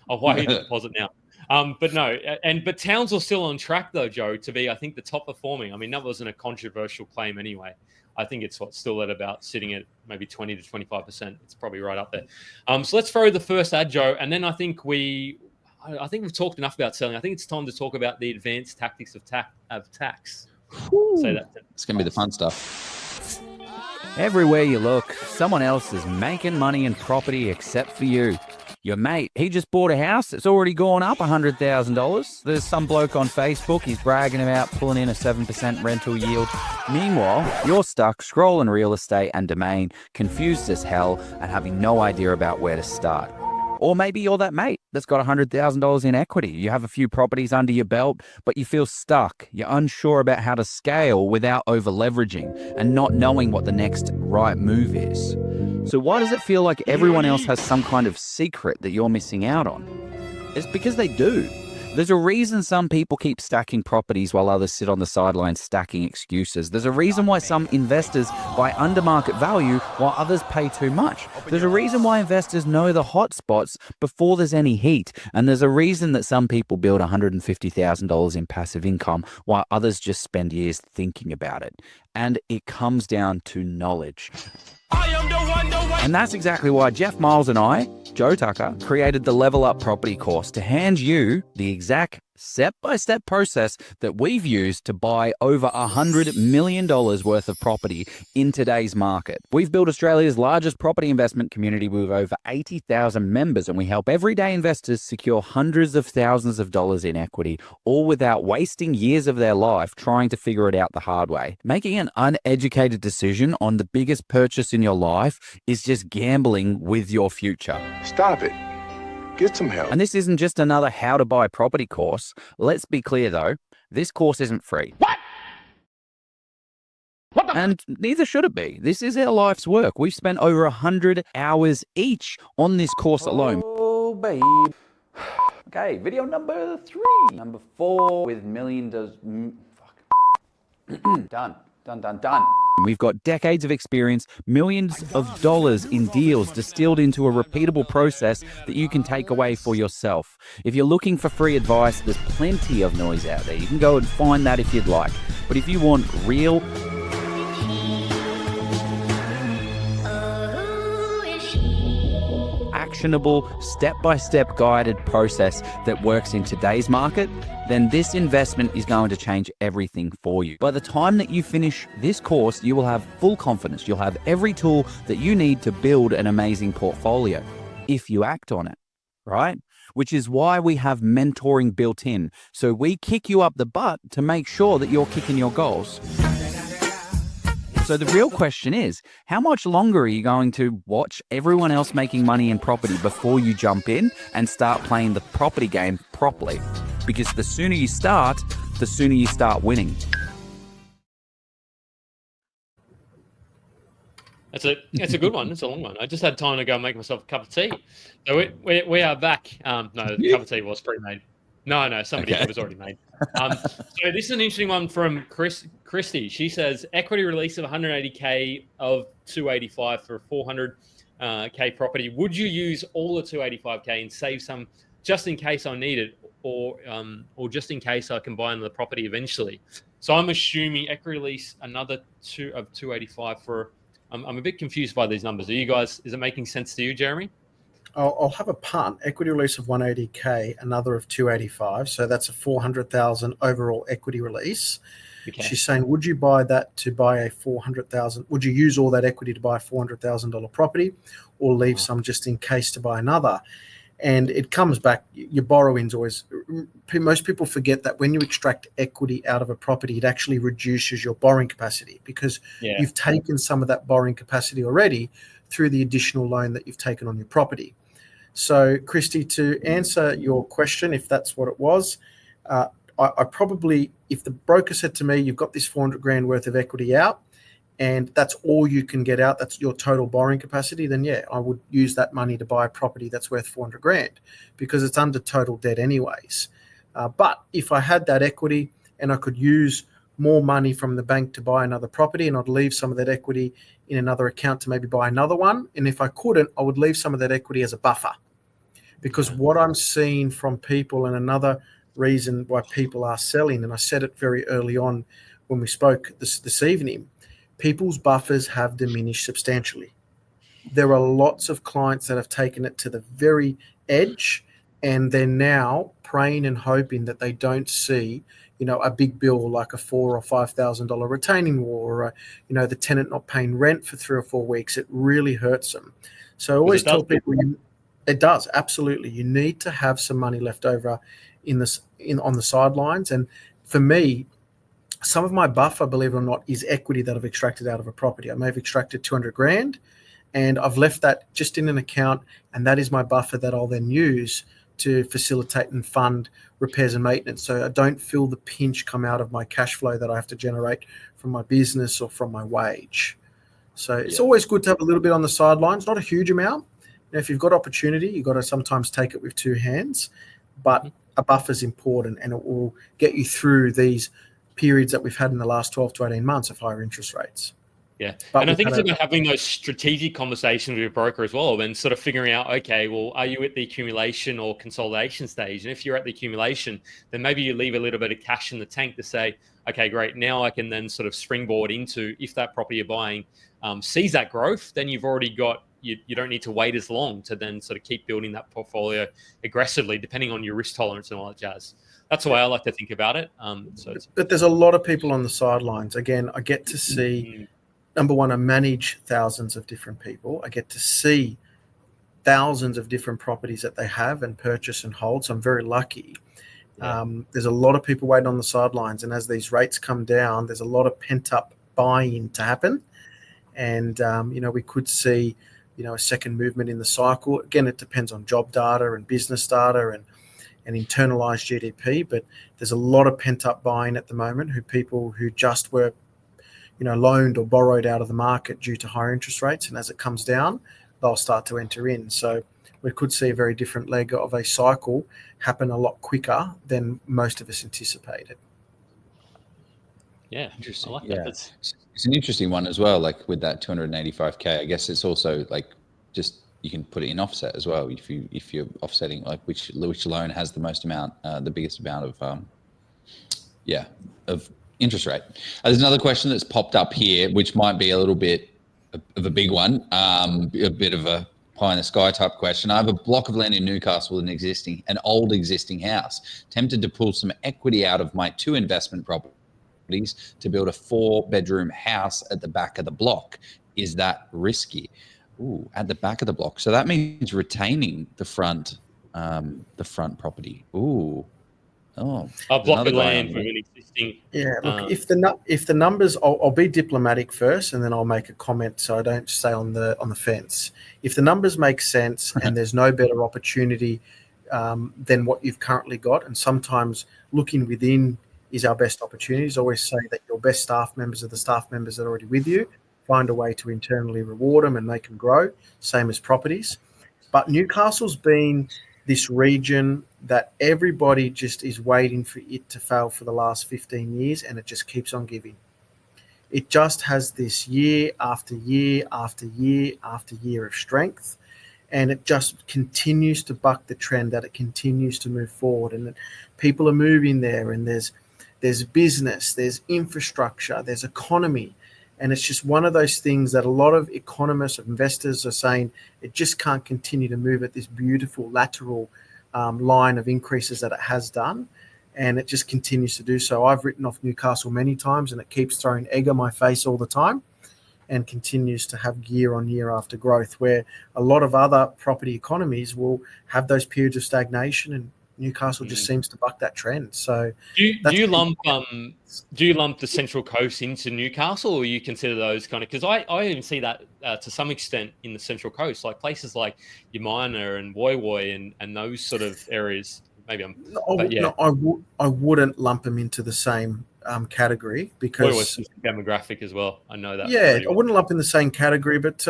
I'll wire you the deposit now. But Townsville's still on track though, Joe, to be, I think, the top performing. I mean, that wasn't a controversial claim anyway. I think it's still at about sitting at maybe 20 to 25%. It's probably right up there. So let's throw the first ad, Joe, and then I think we've talked enough about selling. I think it's time to talk about the advanced tactics of tax. Say that. It's going to be the fun stuff. Everywhere you look, someone else is making money in property except for you. Your mate, he just bought a house that's already gone up $100,000. There's some bloke on Facebook, he's bragging about pulling in a 7% rental yield. Meanwhile, you're stuck scrolling real estate and domain, confused as hell and having no idea about where to start. Or maybe you're that mate that's got $100,000 in equity. You have a few properties under your belt, but you feel stuck. You're unsure about how to scale without over-leveraging and not knowing what the next right move is. So why does it feel like everyone else has some kind of secret that you're missing out on? It's because they do. There's a reason some people keep stacking properties while others sit on the sidelines stacking excuses. There's a reason why some investors buy under market value while others pay too much. There's a reason why investors know the hot spots before there's any heat. And there's a reason that some people build $150,000 in passive income while others just spend years thinking about it. And it comes down to knowledge. And that's exactly why Jeff Miles and I, Joe Tucker, created the Level Up Property course to hand you the exact step-by-step process that we've used to buy over $100 million worth of property in today's market. We've built Australia's largest property investment community with over 80,000 members, and we help everyday investors secure hundreds of thousands of dollars in equity, all without wasting years of their life trying to figure it out the hard way. Making an uneducated decision on the biggest purchase in your life is just gambling with your future. Stop it. Get some help. And this isn't just another how to buy property course. Let's be clear though, this course isn't free. What? And neither should it be. This is our life's work. We've spent over 100 hours each on this course alone. Oh, babe. Okay, video number 3. Number 4 with million does... Fuck. Done. We've got decades of experience, millions of dollars in deals distilled into a repeatable process that you can take away for yourself. If you're looking for free advice, there's plenty of noise out there. You can go and find that if you'd like. But if you want real, actionable, step-by-step guided process that works in today's market, then this investment is going to change everything for you. By the time that you finish this course, you will have full confidence. You'll have every tool that you need to build an amazing portfolio if you act on it, right? Which is why we have mentoring built in. So we kick you up the butt to make sure that you're kicking your goals. So the real question is, how much longer are you going to watch everyone else making money in property before you jump in and start playing the property game properly? Because the sooner you start, the sooner you start winning. That's a good one. It's a long one. I just had time to go and make myself a cup of tea. So we are back. No, the cup of tea was pre-made. No, somebody was already made. So this is an interesting one from Christy. She says equity release of 180K of 285 for a 400K property. Would you use all the 285K and save some just in case I need it, or just in case I can buy another property eventually? So I'm assuming equity release another 285 for. I'm a bit confused by these numbers. Are you guys? Is it making sense to you, Jeremy? I'll have a punt. Equity release of 180K, another of 285. So that's a 400,000 overall equity release. Okay. She's saying, would you buy that to buy a 400,000? Would you use all that equity to buy a $400,000 property, or leave some just in case to buy another? And it comes back, your borrowings always, most people forget that when you extract equity out of a property, it actually reduces your borrowing capacity, because you've taken some of that borrowing capacity already through the additional loan that you've taken on your property. So, Christy, to answer your question, if that's what it was, I probably, if the broker said to me, you've got this 400 grand worth of equity out, and that's all you can get out, that's your total borrowing capacity, then yeah, I would use that money to buy a property that's worth 400 grand, because it's under total debt anyways. But if I had that equity and I could use more money from the bank to buy another property, and I'd leave some of that equity in another account to maybe buy another one, and if I couldn't, I would leave some of that equity as a buffer. Because what I'm seeing from people, and another reason why people are selling, and I said it very early on when we spoke this evening, people's buffers have diminished substantially. There are lots of clients that have taken it to the very edge, and they're now praying and hoping that they don't see, a big bill like a $4,000 or $5,000 retaining wall, or the tenant not paying rent for 3 or 4 weeks. It really hurts them. So I always tell people, it does, absolutely. You need to have some money left over on the sidelines. And for me, some of my buffer, believe it or not, is equity that I've extracted out of a property. I may have extracted 200 grand, and I've left that just in an account, and that is my buffer that I'll then use to facilitate and fund repairs and maintenance. So I don't feel the pinch come out of my cash flow that I have to generate from my business or from my wage. So it's always good to have a little bit on the sidelines, not a huge amount. If you've got opportunity, you've got to sometimes take it with two hands, but a buffer is important, and it will get you through these periods that we've had in the last 12 to 18 months of higher interest rates. Yeah. And I think it's about having those strategic conversations with your broker as well, and sort of figuring out, okay, well, are you at the accumulation or consolidation stage? And if you're at the accumulation, then maybe you leave a little bit of cash in the tank to say, okay, great, now I can then sort of springboard into, if that property you're buying sees that growth, then you've already got, you don't need to wait as long to then sort of keep building that portfolio aggressively, depending on your risk tolerance and all that jazz. That's the way I like to think about it. But there's a lot of people on the sidelines. Again, I get to see, number one, I manage thousands of different people. I get to see thousands of different properties that they have and purchase and hold. So I'm very lucky. There's a lot of people waiting on the sidelines. And as these rates come down, there's a lot of pent-up buying to happen. And, we could see, a second movement in the cycle. Again, it depends on job data and business data and internalized GDP. But there's a lot of pent-up buying at the moment, people who just were loaned or borrowed out of the market due to higher interest rates. And as it comes down, they'll start to enter in. So we could see a very different leg of a cycle happen a lot quicker than most of us anticipated. Yeah, interesting. I like that. It's an interesting one as well, like with that 285K. I guess it's also like just you can put it in offset as well if you're offsetting like which loan has the most amount, the biggest amount of of interest rate. There's another question that's popped up here, which might be a little bit of a big one, a bit of a pie in the sky type question. I have a block of land in Newcastle with an old existing house. Tempted to pull some equity out of my 2 investment properties to build a 4-bedroom house at the back of the block. Is that risky? Ooh, at the back of the block. So that means retaining the front property. Ooh. Oh, a block of land with an existing. Yeah, look, if the numbers, I'll be diplomatic first, and then I'll make a comment so I don't stay on the fence. If the numbers make sense and there's no better opportunity than what you've currently got, and sometimes looking within is our best opportunities. I always say that your best staff members are the staff members that are already with you. Find a way to internally reward them and make them grow, same as properties. But Newcastle's been this region that everybody just is waiting for it to fail for the last 15 years, and it just keeps on giving. It just has this year after year after year after year of strength, and it just continues to buck the trend, that it continues to move forward, and that people are moving there, and there's business, there's infrastructure, there's economy, And it's just one of those things that a lot of economists, investors are saying it just can't continue to move at this beautiful lateral line of increases that it has done. And it just continues to do so. I've written off Newcastle many times, and it keeps throwing egg on my face all the time and continues to have year on year after growth, where a lot of other property economies will have those periods of stagnation, and Newcastle just seems to buck that trend. So do you lump the Central Coast into Newcastle, or you consider those kind of, because I even see that to some extent in the Central Coast, like places like Yamina and Woy Woy and those sort of areas. Maybe I wouldn't lump them into the same category, because demographic as well. I know that. Yeah, I wouldn't lump in the same category, but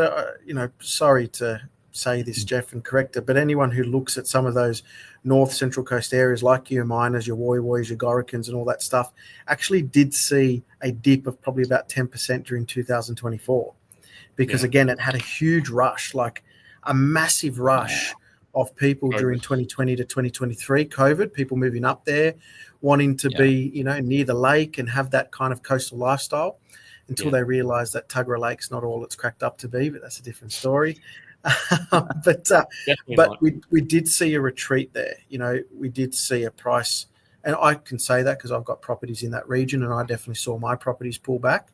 sorry to say this, Jeff, and correct it, but anyone who looks at some of those North Central Coast areas like your Miners, your Woy Woys, your Gorikans and all that stuff actually did see a dip of probably about 10% during 2024, because again, it had a huge rush, like a massive rush of people during 2020 to 2023, COVID, people moving up there, wanting to be, near the lake and have that kind of coastal lifestyle, until they realised that Tuggerah Lake's not all it's cracked up to be, but that's a different story. But we did see a retreat there. We did see a price, and I can say that because I've got properties in that region, and I definitely saw my properties pull back.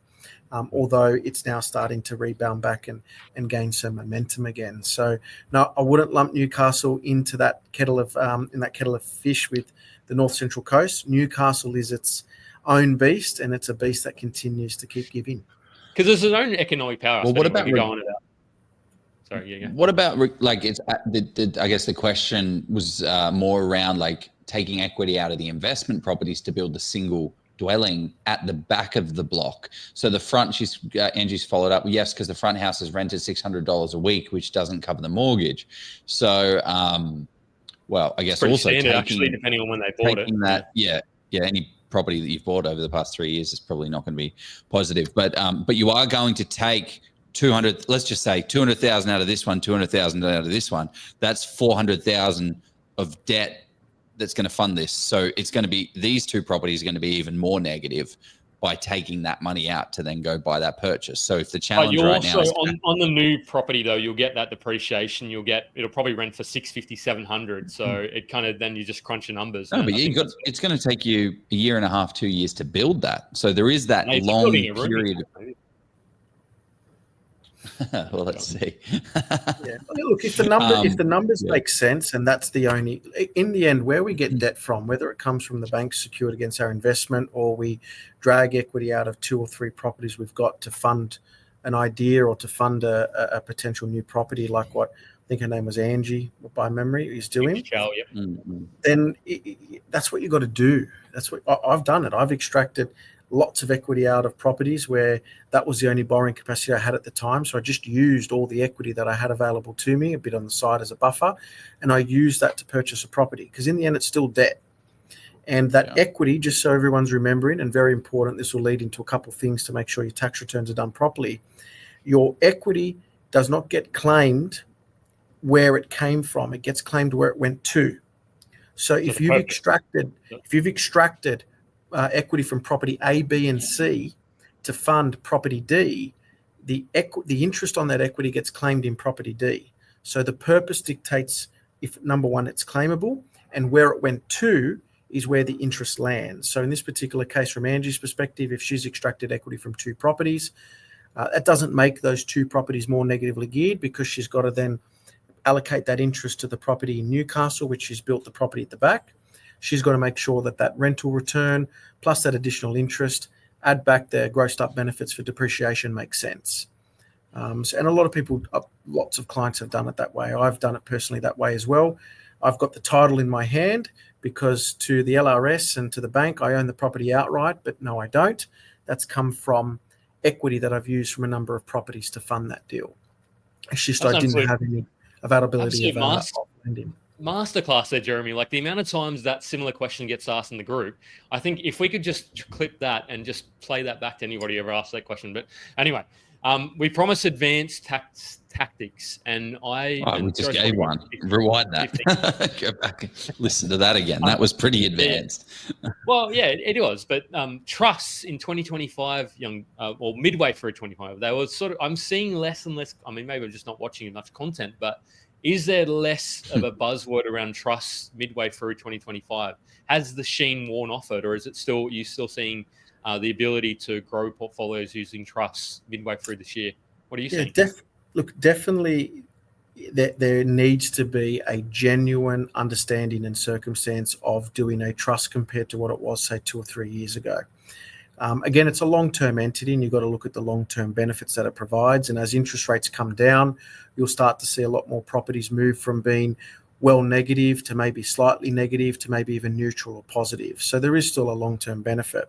Although it's now starting to rebound back and gain some momentum again. So no, I wouldn't lump Newcastle into that kettle of fish with the North Central Coast. Newcastle is its own beast, and it's a beast that continues to keep giving. Because there's its own economic power. Well, what about Sorry, What about like it's I guess the question was more around like taking equity out of the investment properties to build the single dwelling at the back of the block. So the front, Angie's followed up. Yes, because the front house is rented $600 a week, which doesn't cover the mortgage. So, well, I guess also standard, actually, depending on when they bought it. Any property that you've bought over the past 3 years is probably not going to be positive. But you are going to take 200. Let's just say 200,000 out of this one, 200,000 out of this one. That's 400,000 of debt that's going to fund this. So it's going to be, these two properties are going to be even more negative by taking that money out to then go buy that purchase. So if the challenge right now is on the new property though, you'll get that depreciation. It'll probably rent for 650, 700. So it kind of, then you just crunch your numbers. No, but it's going to take you a year and a half, 2 years to build that. So there is that long period. Well, let's see. Look, if the numbers make sense, and that's the only, in the end, where we get debt from, whether it comes from the bank secured against our investment, or we drag equity out of 2 or 3 properties we've got to fund an idea or to fund a potential new property, like what I think her name was Angie, by memory, is doing. Then that's what you got to do. That's what I've done. I've extracted lots of equity out of properties where that was the only borrowing capacity I had at the time. So I just used all the equity that I had available to me, a bit on the side as a buffer, and I used that to purchase a property, because in the end, it's still debt. And that equity, just so everyone's remembering, and very important, this will lead into a couple of things to make sure your tax returns are done properly. Your equity does not get claimed where it came from. It gets claimed where it went to. So if you've extracted equity from property A, B, and C to fund property D, the interest on that equity gets claimed in property D. So the purpose dictates if, number one, it's claimable, and where it went to is where the interest lands. So in this particular case, from Angie's perspective, if she's extracted equity from 2 properties, that doesn't make those 2 properties more negatively geared, because she's got to then allocate that interest to the property in Newcastle, which she's built the property at the back. She's got to make sure that rental return plus that additional interest, add back their grossed up benefits for depreciation, makes sense. And a lot of people, lots of clients have done it that way. I've done it personally that way as well. I've got the title in my hand, because to the LRS and to the bank, I own the property outright, but no, I don't. That's come from equity that I've used from a number of properties to fund that deal. It's just I didn't have any availability of lending. Masterclass there, Jeremy. Like the amount of times that similar question gets asked in the group, I think if we could just clip that and just play that back to anybody who ever asked that question. But anyway, We promised advanced tax tactics, and We just gave one. Rewind that. Go back and listen to that again. That was pretty advanced. Well, yeah, it was. But trusts in 2025, or midway through 25, they were sort of. I'm seeing less and less. I mean, maybe I'm just not watching enough content, but is there less of a buzzword around trusts midway through 2025? Has the sheen worn off it, or is it still you still seeing the ability to grow portfolios using trusts midway through this year? What are you seeing? Look, definitely there needs to be a genuine understanding and circumstance of doing a trust compared to what it was, say, 2 or 3 years ago. Again, it's a long-term entity, and you've got to look at the long-term benefits that it provides. And as interest rates come down, you'll start to see a lot more properties move from being well negative to maybe slightly negative to maybe even neutral or positive. So there is still a long-term benefit.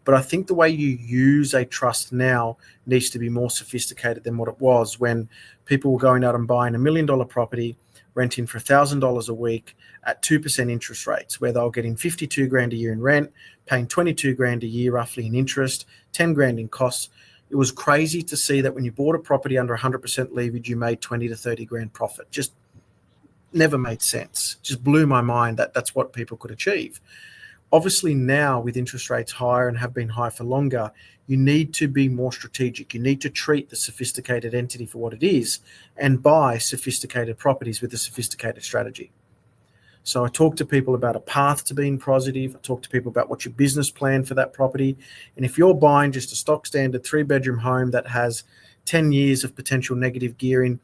But I think the way you use a trust now needs to be more sophisticated than what it was when people were going out and buying $1 million property, renting for $1,000 a week at 2% interest rates, where they were getting 52 grand a year in rent, paying 22 grand a year roughly in interest, 10 grand in costs. It was crazy to see that when you bought a property under 100% leverage, you made 20 to 30 grand profit. Just never made sense. Just blew my mind that that's what people could achieve. Obviously now with interest rates higher and have been high for longer, you need to be more strategic. You need to treat the sophisticated entity for what it is and buy sophisticated properties with a sophisticated strategy. So I talk to people about a path to being positive. I talk to people about what's your business plan for that property. And if you're buying just a stock standard 3-bedroom home that has 10 years of potential negative gearing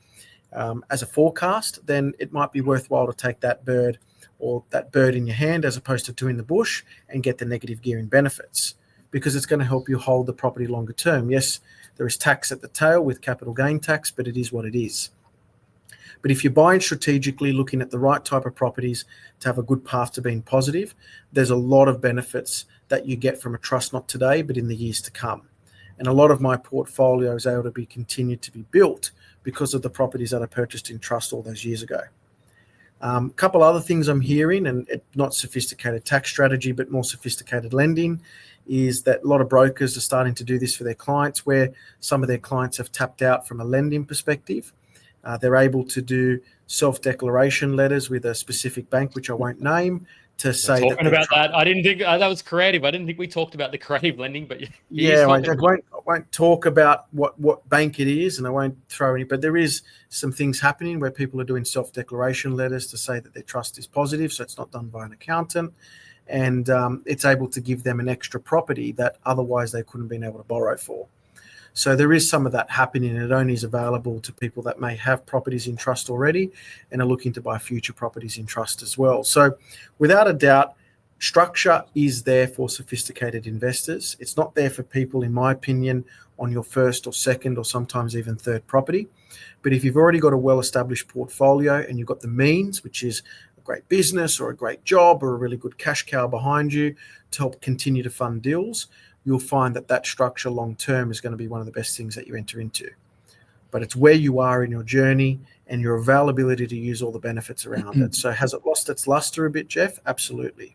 as a forecast, then it might be worthwhile to take that bird in your hand as opposed to two in the bush and get the negative gearing benefits, because it's going to help you hold the property longer term. Yes, there is tax at the tail with capital gain tax, but it is what it is. But if you're buying strategically, looking at the right type of properties to have a good path to being positive, there's a lot of benefits that you get from a trust, not today, but in the years to come. And a lot of my portfolio is able to be continued to be built because of the properties that I purchased in trust all those years ago. A couple other things I'm hearing, and not sophisticated tax strategy, but more sophisticated lending, is that a lot of brokers are starting to do this for their clients, where some of their clients have tapped out from a lending perspective. They're able to do self-declaration letters with a specific bank, which I won't name, to say talking about that. I didn't think that was creative. I didn't think we talked about the creative lending, but yeah, I won't talk about what bank it is, and I won't throw any. But there is some things happening where people are doing self-declaration letters to say that their trust is positive, so it's not done by an accountant, and it's able to give them an extra property that otherwise they couldn't have been able to borrow for. So there is some of that happening, and it only is available to people that may have properties in trust already and are looking to buy future properties in trust as well. So without a doubt, structure is there for sophisticated investors. It's not there for people, in my opinion, on your first or second or sometimes even third property. But if you've already got a well-established portfolio and you've got the means, which is a great business or a great job or a really good cash cow behind you to help continue to fund deals, you'll find that structure long term is going to be one of the best things that you enter into. But it's where you are in your journey and your availability to use all the benefits around it. So has it lost its luster a bit, Jeff? Absolutely.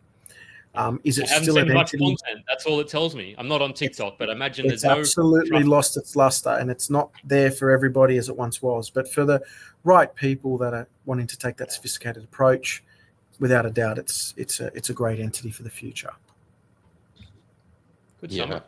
Is it still an entity? Content. That's all it tells me. I'm not on TikTok, but I imagine it's absolutely lost its luster, and it's not there for everybody as it once was. But for the right people that are wanting to take that sophisticated approach, without a doubt, it's a great entity for the future. Good summary.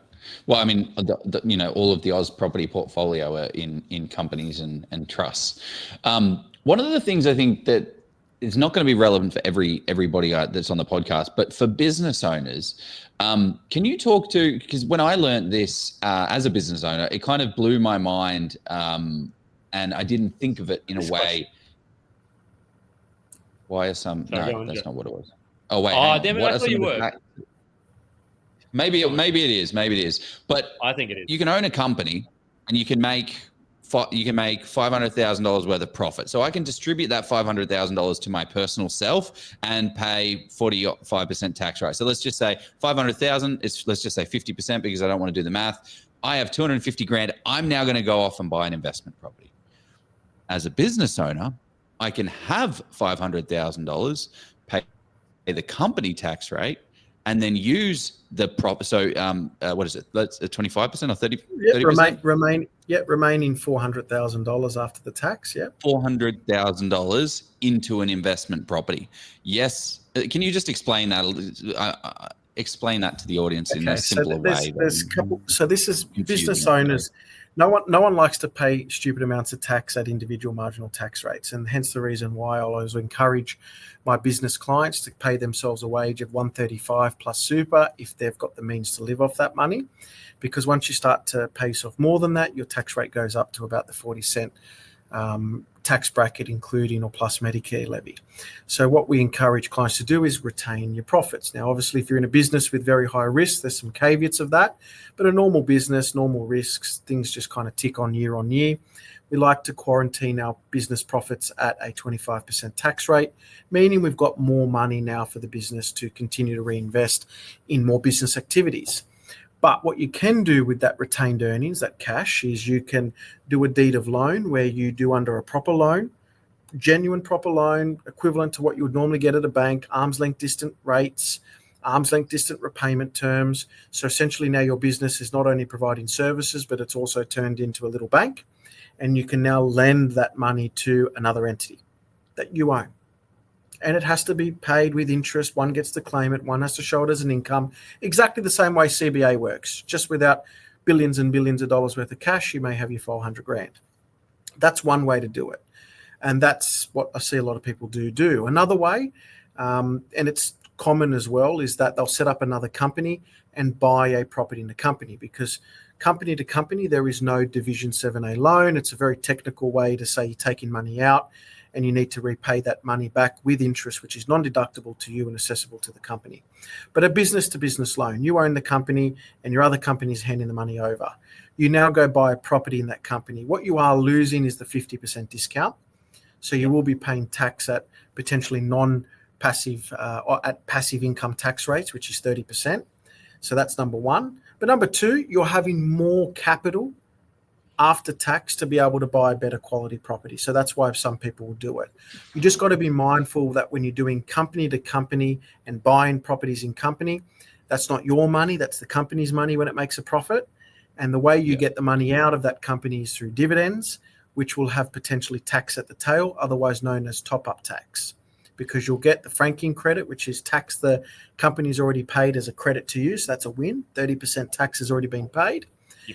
Well, I mean, all of the Oz property portfolio are in companies and trusts. One of the things I think that is not going to be relevant for everybody that's on the podcast, but for business owners, can you talk to, because when I learned this as a business owner, it kind of blew my mind, and I didn't think of it in a way. Why are some? No, that's not what it was. Oh wait, damn it! I thought you were. Maybe it is. But I think it is. You can own a company and you can make $500,000 worth of profit. So I can distribute that $500,000 to my personal self and pay 45% tax rate. So let's just say 500,000 is, let's just say 50% because I don't want to do the math. I have 250 grand. I'm now going to go off and buy an investment property. As a business owner, I can have $500,000, pay the company tax rate, and then use the prop. So what is it? Let's 25% or 30? Yeah, 30%? remaining $400,000 after the tax. Yeah, $400,000 into an investment property. Yes. Can you just explain that? Explain that to the audience in a simpler way. There's a couple. So this is business Confusing. owners. No one likes to pay stupid amounts of tax at individual marginal tax rates, and hence the reason why I always encourage my business clients to pay themselves a wage of 135 plus super if they've got the means to live off that money, because once you start to pay yourself more than that, your tax rate goes up to about the 40% tax bracket, including or plus Medicare levy. So what we encourage clients to do is retain your profits. Now, obviously, if you're in a business with very high risk, there's some caveats of that, but a normal business, normal risks, things just kind of tick on year. We like to quarantine our business profits at a 25% tax rate, meaning we've got more money now for the business to continue to reinvest in more business activities. But what you can do with that retained earnings, that cash, is you can do a deed of loan where you do under a proper loan, genuine proper loan, equivalent to what you would normally get at a bank, arm's length distant rates, arm's length distant repayment terms. So essentially now your business is not only providing services, but it's also turned into a little bank. And you can now lend that money to another entity that you own. And it has to be paid with interest. One gets to claim it. One has to show it as an income. Exactly the same way CBA works. Just without billions and billions of dollars worth of cash, you may have your $400,000. That's one way to do it. And that's what I see a lot of people do. Another way, and it's common as well, is that they'll set up another company and buy a property in the company, because company to company, there is no Division 7A loan. It's a very technical way to say you're taking money out and you need to repay that money back with interest, which is non-deductible to you and accessible to the company. But a business-to-business loan, you own the company and your other company is handing the money over. You now go buy a property in that company. What you are losing is the 50% discount. So you will be paying tax at potentially non-passive or at passive income tax rates, which is 30%. So that's number one. But number two, you're having more capital after tax to be able to buy a better quality property. So that's why some people will do it. You just got to be mindful that when you're doing company to company and buying properties in company, that's not your money, that's the company's money when it makes a profit. And the way you get the money out of that company is through dividends, which will have potentially tax at the tail, otherwise known as top-up tax, because you'll get the franking credit, which is tax the company's already paid as a credit to you. So that's a win. 30% tax has already been paid.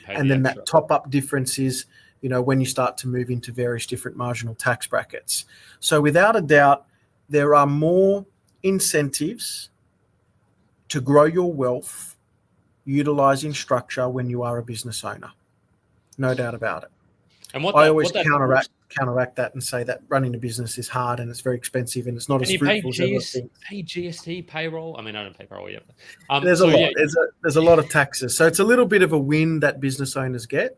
And then that top-up difference is, when you start to move into various different marginal tax brackets. So without a doubt, there are more incentives to grow your wealth utilizing structure when you are a business owner. No doubt about it. And I always counteract that and say that running a business is hard and it's very expensive and it's not as fruitful as everyone thinks. Pay GST, payroll. I mean, I don't pay payroll yet. There's a lot. There's a lot of taxes. So it's a little bit of a win that business owners get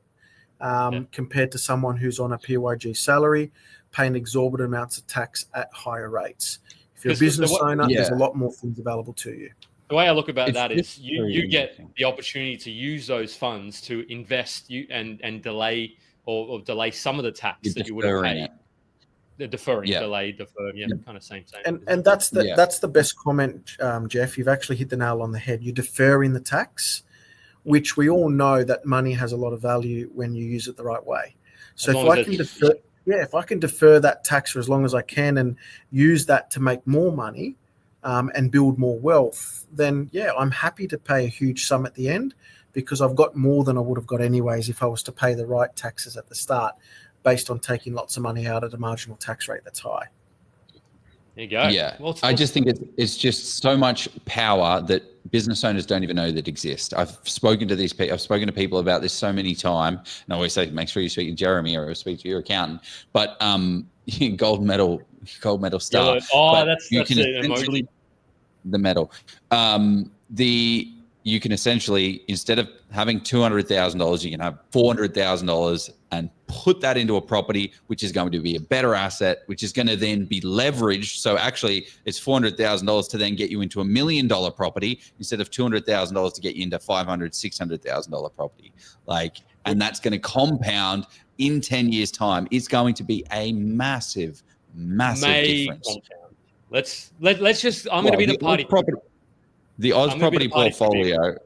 compared to someone who's on a PYG salary, paying exorbitant amounts of tax at higher rates. If you're a business owner, there's a lot more things available to you. The way I look about that is you get the opportunity to use those funds to invest and delay or delay some of the tax that you would have paid. The deferring, delay, deferred, kind of same. And that's the best comment, Jeff. You've actually hit the nail on the head. You're deferring the tax, which we all know that money has a lot of value when you use it the right way. So if I can defer that tax for as long as I can and use that to make more money and build more wealth, then I'm happy to pay a huge sum at the end, because I've got more than I would have got anyways if I was to pay the right taxes at the start based on taking lots of money out at a marginal tax rate that's high. There you go. Yeah, I just think it's just so much power that business owners don't even know that exist. I've spoken to these people. I've spoken to people about this so many times, and I always say, make sure you speak to Jeremy or speak to your accountant. But gold medal star. That's essentially the medal. You can essentially, instead of having $200,000, you can have $400,000 and put that into a property, which is going to be a better asset, which is going to then be leveraged. So actually it's $400,000 to then get you into $1 million property instead of $200,000 to get you into $500,000, $600,000 property. And that's going to compound in 10 years time. It's going to be a massive difference. Let's just, I'm going to be the party. The Oz I'm gonna be property the party portfolio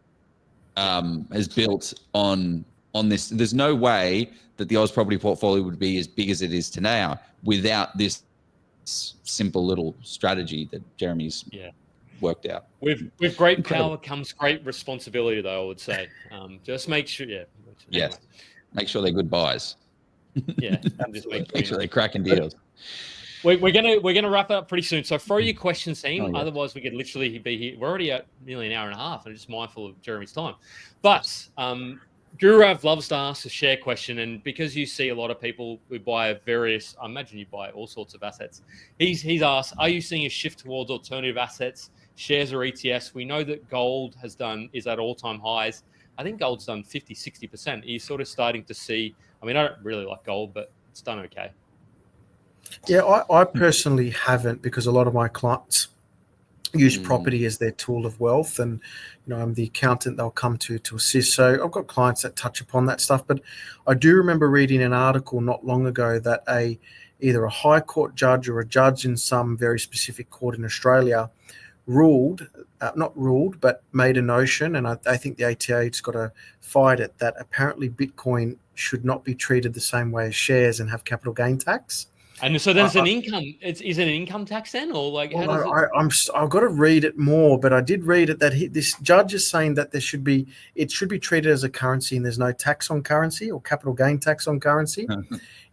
is built on this. There's no way that the Oz property portfolio would be as big as it is today without this simple little strategy that Jeremy's worked out. With great Incredible. power comes great responsibility, though, I would say. Just make sure, Yes. Anyway. Make sure they're good buys. Yeah. Just Make sure they're cracking deals. We're gonna wrap it up pretty soon. So throw your questions, team. Oh, yeah. Otherwise, we could literally be here. We're already at nearly an hour and a half. I'm just mindful of Jeremy's time. But Gurav loves to ask a share question, and because you see a lot of people who buy various, I imagine you buy all sorts of assets. He's asked, are you seeing a shift towards alternative assets, shares or ETFs? We know that gold is at all-time highs. I think gold's done 50, 60%. Are you sort of starting to see? I mean, I don't really like gold, but it's done okay. Yeah, I personally haven't, because a lot of my clients use property as their tool of wealth, and I'm the accountant they'll come to assist. So I've got clients that touch upon that stuff. But I do remember reading an article not long ago that either a high court judge or a judge in some very specific court in Australia not ruled, but made a notion, and I think the ATO's got to fight it, that apparently Bitcoin should not be treated the same way as shares and have capital gain tax. And so there's an income. Is it an income tax then, or like? How does it... I've got to read it more, but I did read it that this judge is saying that it should be treated as a currency, and there's no tax on currency or capital gain tax on currency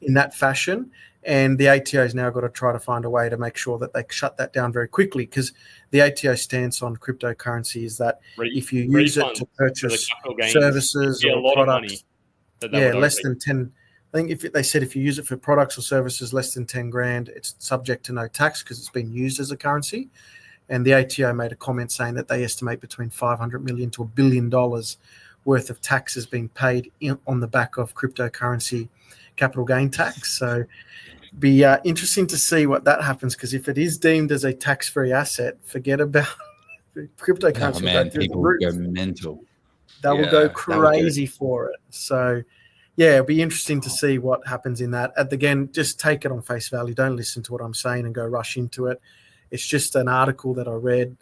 in that fashion. And the ATO has now got to try to find a way to make sure that they shut that down very quickly, because the ATO stance on cryptocurrency is that if you use it to purchase services or products, less than 10. I think they said if you use it for products or services less than 10 grand, it's subject to no tax because it's been used as a currency. And the ATO made a comment saying that they estimate between $500 million to $1 billion worth of tax has been paid on the back of cryptocurrency capital gain tax. So be interesting to see what that happens, because if it is deemed as a tax-free asset, forget about cryptocurrency. Oh, man, people will go mental. They will go crazy for it. So yeah, it'll be interesting to see what happens in that. Again, just take it on face value. Don't listen to what I'm saying and go rush into it. It's just an article that I read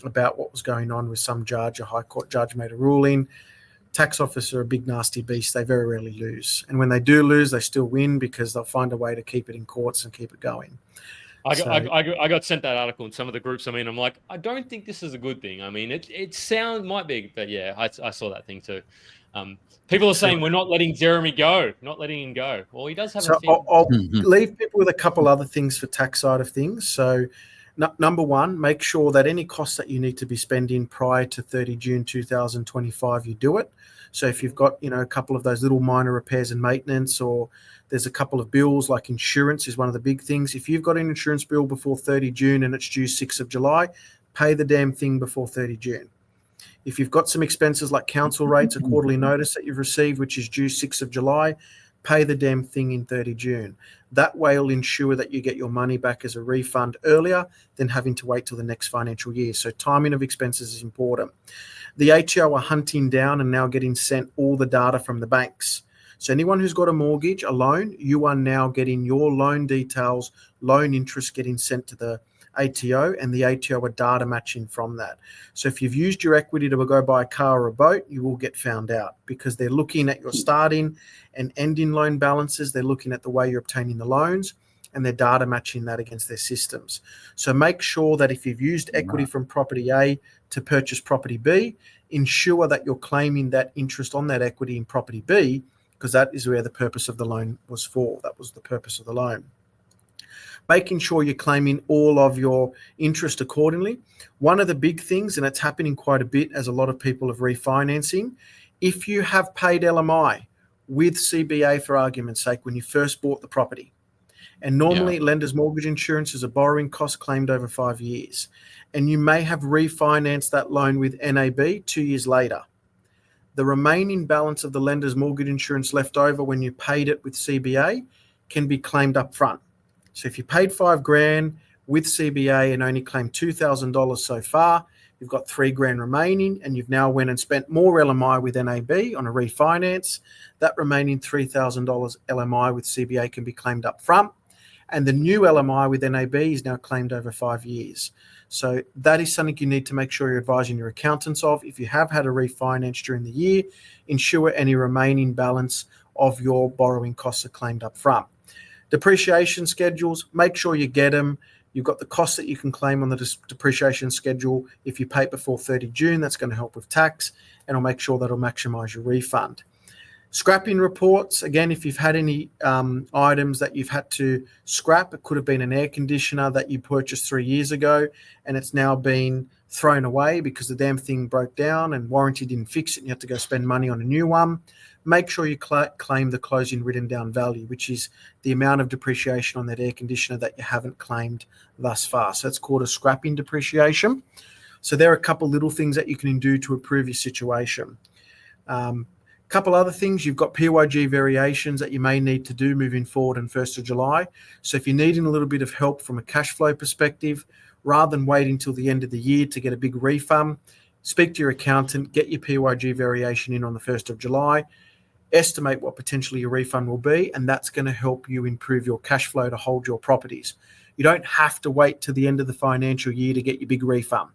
about what was going on with some judge. A high court judge made a ruling. Tax officer, a big nasty beast. They very rarely lose. And when they do lose, they still win because they'll find a way to keep it in courts and keep it going. I got sent that article in some of the groups. I mean, I'm like, I don't think this is a good thing. I mean, it might be, but yeah, I saw that thing too. People are saying we're not letting Jeremy go, not letting him go. Well, he does have a thing. I'll leave people with a couple other things for tax side of things. So number one, make sure that any costs that you need to be spending prior to 30 June 2025, you do it. So if you've got, a couple of those little minor repairs and maintenance, or there's a couple of bills like insurance is one of the big things. If you've got an insurance bill before 30 June and it's due 6th of July, pay the damn thing before 30 June. If you've got some expenses like council rates, a quarterly notice that you've received, which is due 6th of July, pay the damn thing in 30 June. That way will ensure that you get your money back as a refund earlier than having to wait till the next financial year. So timing of expenses is important. The ATO are hunting down and now getting sent all the data from the banks. So anyone who's got a mortgage, a loan, you are now getting your loan details, loan interest getting sent to the ATO, and the ATO are data matching from that. So if you've used your equity to go buy a car or a boat, you will get found out, because they're looking at your starting and ending loan balances. They're looking at the way you're obtaining the loans, and they're data matching that against their systems. So make sure that if you've used equity from property A to purchase property B, ensure that you're claiming that interest on that equity in property B, because that is where the purpose of the loan was for. That was the purpose of the loan. Making sure you're claiming all of your interest accordingly. One of the big things, and it's happening quite a bit as a lot of people are refinancing, if you have paid LMI with CBA, for argument's sake, when you first bought the property, and normally lender's mortgage insurance is a borrowing cost claimed over 5 years, and you may have refinanced that loan with NAB 2 years later, the remaining balance of the lender's mortgage insurance left over when you paid it with CBA can be claimed up front. So if you paid $5,000 with CBA and only claimed $2,000 so far, you've got $3,000 remaining, and you've now went and spent more LMI with NAB on a refinance. That remaining $3,000 LMI with CBA can be claimed up front, and the new LMI with NAB is now claimed over 5 years. So that is something you need to make sure you're advising your accountants of. If you have had a refinance during the year, ensure any remaining balance of your borrowing costs are claimed up front. Depreciation schedules, make sure you get them. You've got the costs that you can claim on the depreciation schedule. If you pay it before 30 June, that's going to help with tax, and it'll make sure that'll maximize your refund. Scrapping reports, again, if you've had any items that you've had to scrap, it could have been an air conditioner that you purchased 3 years ago and it's now been thrown away because the damn thing broke down and warranty didn't fix it and you have to go spend money on a new one. Make sure you claim the closing written down value, which is the amount of depreciation on that air conditioner that you haven't claimed thus far. So that's called a scrapping depreciation. So there are a couple little things that you can do to improve your situation. Couple other things, you've got PYG variations that you may need to do moving forward on 1st of July. So if you're needing a little bit of help from a cash flow perspective, rather than waiting until the end of the year to get a big refund, speak to your accountant, get your PYG variation in on the 1st of July, estimate what potentially your refund will be, and that's going to help you improve your cash flow to hold your properties. You don't have to wait to the end of the financial year to get your big refund.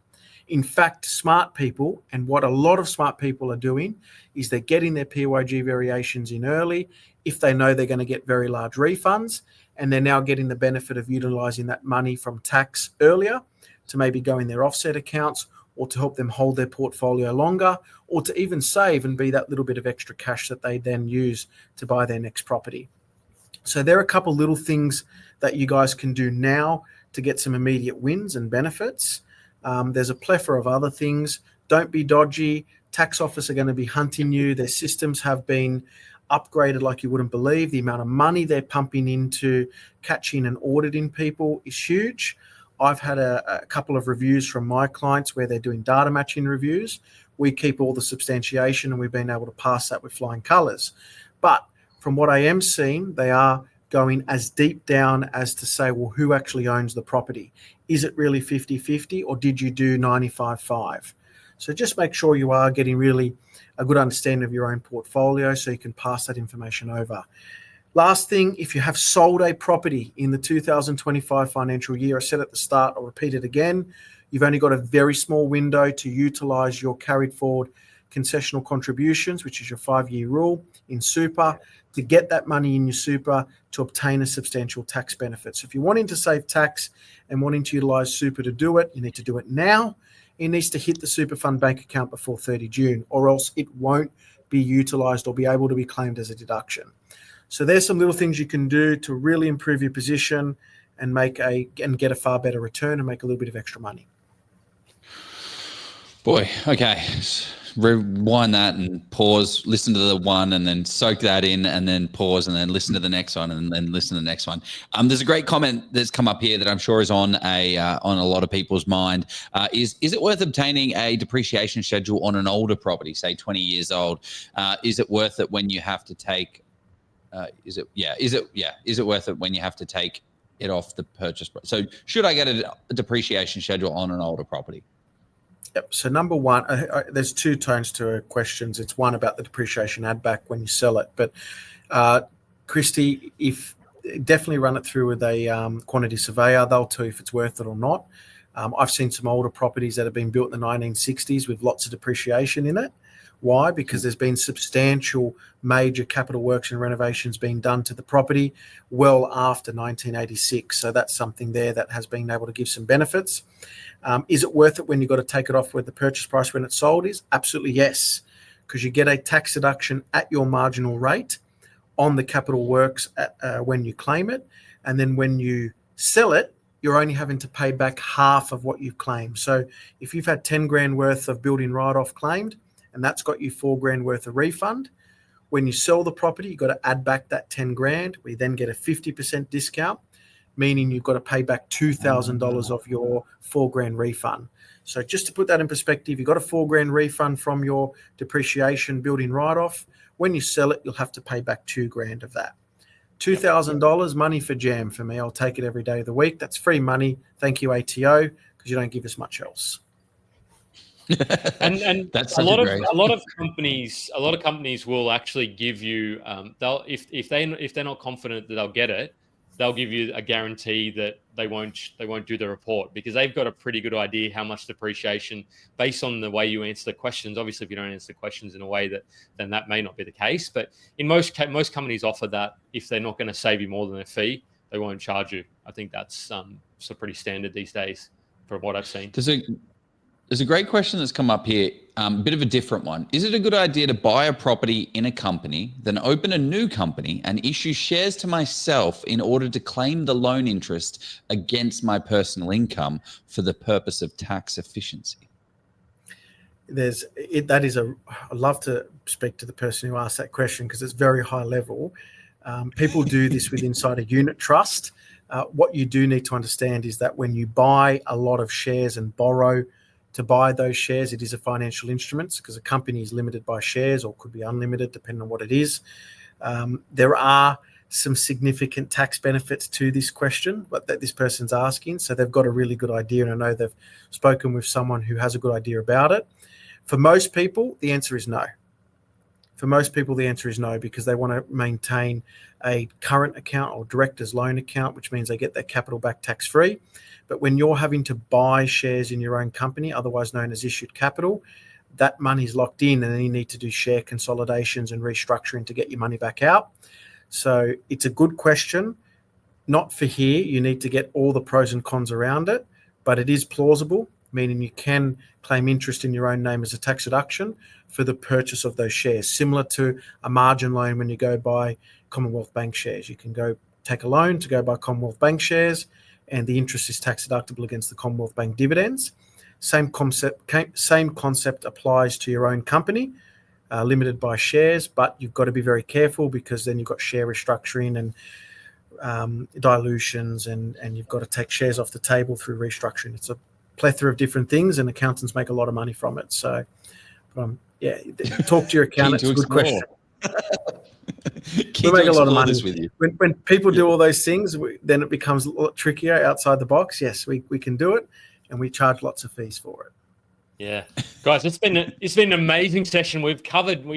In fact, smart people, and what a lot of smart people are doing, is they're getting their PYG variations in early if they know they're going to get very large refunds, and they're now getting the benefit of utilizing that money from tax earlier to maybe go in their offset accounts or to help them hold their portfolio longer or to even save and be that little bit of extra cash that they then use to buy their next property. So there are a couple little things that you guys can do now to get some immediate wins and benefits. There's a plethora of other things. Don't be dodgy. Tax office are going to be hunting you. Their systems have been upgraded like you wouldn't believe. The amount of money they're pumping into catching and auditing people is huge. I've had a couple of reviews from my clients where they're doing data matching reviews. We keep all the substantiation and we've been able to pass that with flying colours. But from what I am seeing, they are going as deep down as to say, well, who actually owns the property? Is it really 50-50 or did you do 95-5? So just make sure you are getting really a good understanding of your own portfolio so you can pass that information over. Last thing, if you have sold a property in the 2025 financial year, I said at the start, I'll repeat it again, you've only got a very small window to utilise your carried forward concessional contributions, which is your 5-year rule in super, to get that money in your super to obtain a substantial tax benefit. So if you're wanting to save tax and wanting to utilise super to do it, you need to do it now. It needs to hit the super fund bank account before 30 June, or else it won't be utilised or be able to be claimed as a deduction. So there's some little things you can do to really improve your position and get a far better return and make a little bit of extra money. Boy, okay. Rewind that and pause, listen to the one and then soak that in and then pause and then listen to the next one and then listen to the next one. There's a great comment that's come up here that I'm sure is on a lot of people's mind. Is it worth obtaining a depreciation schedule on an older property, say 20 years old? Is it worth it when you have to take is it worth it when you have to take it off the purchase price? So should I get a depreciation schedule on an older property? Yep. So number one, there's two tones to questions. It's one about the depreciation add back when you sell it. But Christy, definitely run it through with a quantity surveyor. They'll tell you if it's worth it or not. I've seen some older properties that have been built in the 1960s with lots of depreciation in it. Why? Because there's been substantial major capital works and renovations being done to the property well after 1986. So that's something there that has been able to give some benefits. Is it worth it when you've got to take it off with the purchase price when it's sold? Is absolutely yes, because you get a tax deduction at your marginal rate on the capital works when you claim it. And then when you sell it, you're only having to pay back half of what you've claimed. So if you've had 10 grand worth of building write-off claimed, and that's got you 4 grand worth of refund. When you sell the property, you've got to add back that 10 grand. We then get a 50% discount, meaning you've got to pay back $2,000 of your 4 grand refund. So just to put that in perspective, you've got a 4 grand refund from your depreciation building write-off. When you sell it, you'll have to pay back 2 grand of that. $2,000, money for jam for me. I'll take it every day of the week. That's free money. Thank you, ATO, because you don't give us much else. and that's a lot of companies will actually give you if they're not confident that they'll get it, they'll give you a guarantee that they won't do the report, because they've got a pretty good idea how much depreciation based on the way you answer the questions. Obviously, if you don't answer the questions in a way then that may not be the case. But in most companies offer that if they're not going to save you more than a fee, they won't charge you. I think that's so pretty standard these days from what I've seen. There's a great question that's come up here, a bit of a different one. Is it a good idea to buy a property in a company, then open a new company and issue shares to myself in order to claim the loan interest against my personal income for the purpose of tax efficiency? I'd love to speak to the person who asked that question, because it's very high level. People do this with inside a unit trust. What you do need to understand is that when you buy a lot of shares and borrow to buy those shares, it is a financial instrument, because a company is limited by shares, or could be unlimited depending on what it is. There are some significant tax benefits to this question, but that this person's asking. So they've got a really good idea, and I know they've spoken with someone who has a good idea about it. For most people, the answer is no. Because they want to maintain a current account or director's loan account, which means they get their capital back tax-free. But when you're having to buy shares in your own company, otherwise known as issued capital, that money's locked in, and then you need to do share consolidations and restructuring to get your money back out. So it's a good question. Not for here. You need to get all the pros and cons around it, but it is plausible, meaning you can claim interest in your own name as a tax deduction for the purchase of those shares, similar to a margin loan when you go buy Commonwealth Bank shares. You can go take a loan to go buy Commonwealth Bank shares, and the interest is tax deductible against the Commonwealth Bank dividends. Same concept applies to your own company, limited by shares, but you've got to be very careful, because then you've got share restructuring and dilutions, and you've got to take shares off the table through restructuring. It's a plethora of different things, and accountants make a lot of money from it. So, talk to your accountant. It's a good question. We make a lot of money with you. When people do all those things, then it becomes a lot trickier outside the box. Yes, we can do it, and we charge lots of fees for it. Yeah, guys, it's been an amazing session. We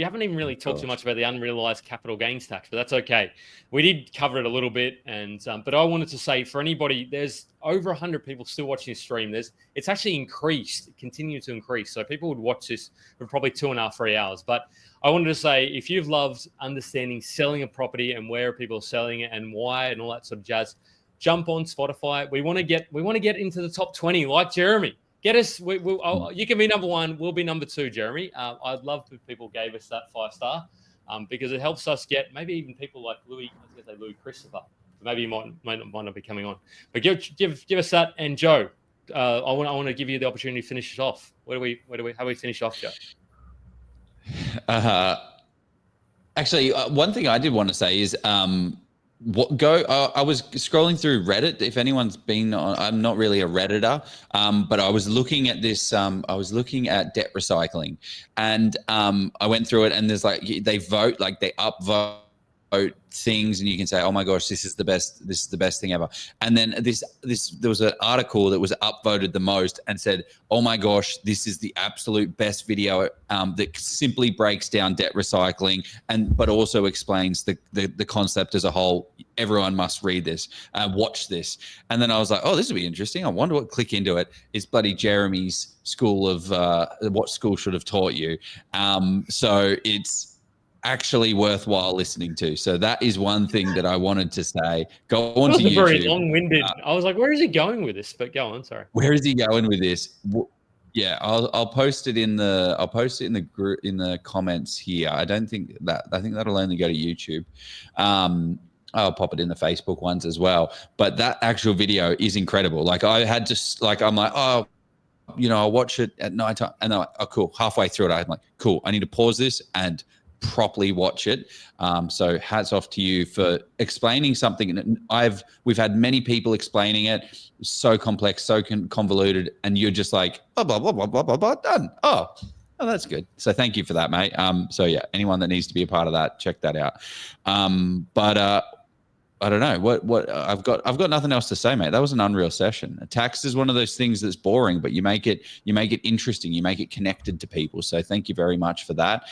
haven't even really talked too much about the unrealized capital gains tax, but that's okay. We did cover it a little bit, and but I wanted to say, for anybody, there's over 100 people still watching this stream. It's actually increased, continued to increase. So people would watch this for probably 2.5, 3 hours. But I wanted to say, if you've loved understanding selling a property and where people are selling it and why and all that sort of jazz, jump on Spotify. We want to get into the top 20 like Jeremy. Get us. You can be number 1. We'll be number 2, Jeremy. I'd love if people gave us that 5-star, because it helps us get maybe even people like Louis. I was going to say Louis Christopher. Maybe you might not be coming on. But give us that. And Joe, I want to give you the opportunity to finish it off. How do we finish off, Joe? Actually, one thing I did want to say is I was scrolling through Reddit. If anyone's been on, I'm not really a Redditor, but I was looking at this. I was looking at debt recycling, and I went through it, and there's they vote, they upvote things, and you can say, oh my gosh, this is the best thing ever. And then there was an article that was upvoted the most and said, oh my gosh, this is the absolute best video that simply breaks down debt recycling but also explains the concept as a whole. Everyone must read this, watch this. And then I was like, oh, this will be interesting. I wonder what click into it is bloody Jeremy's school of what school should have taught you. So it's actually worthwhile listening to. So that is one thing that I wanted to say. Go on to YouTube. Very long-winded. I was like, where is he going with this? But go on, sorry. Where is he going with this? Yeah, I'll post it in the group in the comments here. I think that'll only go to YouTube. I'll pop it in the Facebook ones as well. But that actual video is incredible. I had to I'm like, oh, I'll watch it at night time, and then oh cool. Halfway through it, I'm like, cool. I need to pause this and properly watch it. So hats off to you for explaining something. We've had many people explaining it, so complex, so convoluted, and you're just like, blah, blah, blah, blah, blah, blah, blah, done. Oh, that's good. So thank you for that, mate. So yeah, anyone that needs to be a part of that, check that out. But I don't know what I've got nothing else to say, mate. That was an unreal session. Tax is one of those things that's boring, but you make it interesting. You make it connected to people. So thank you very much for that.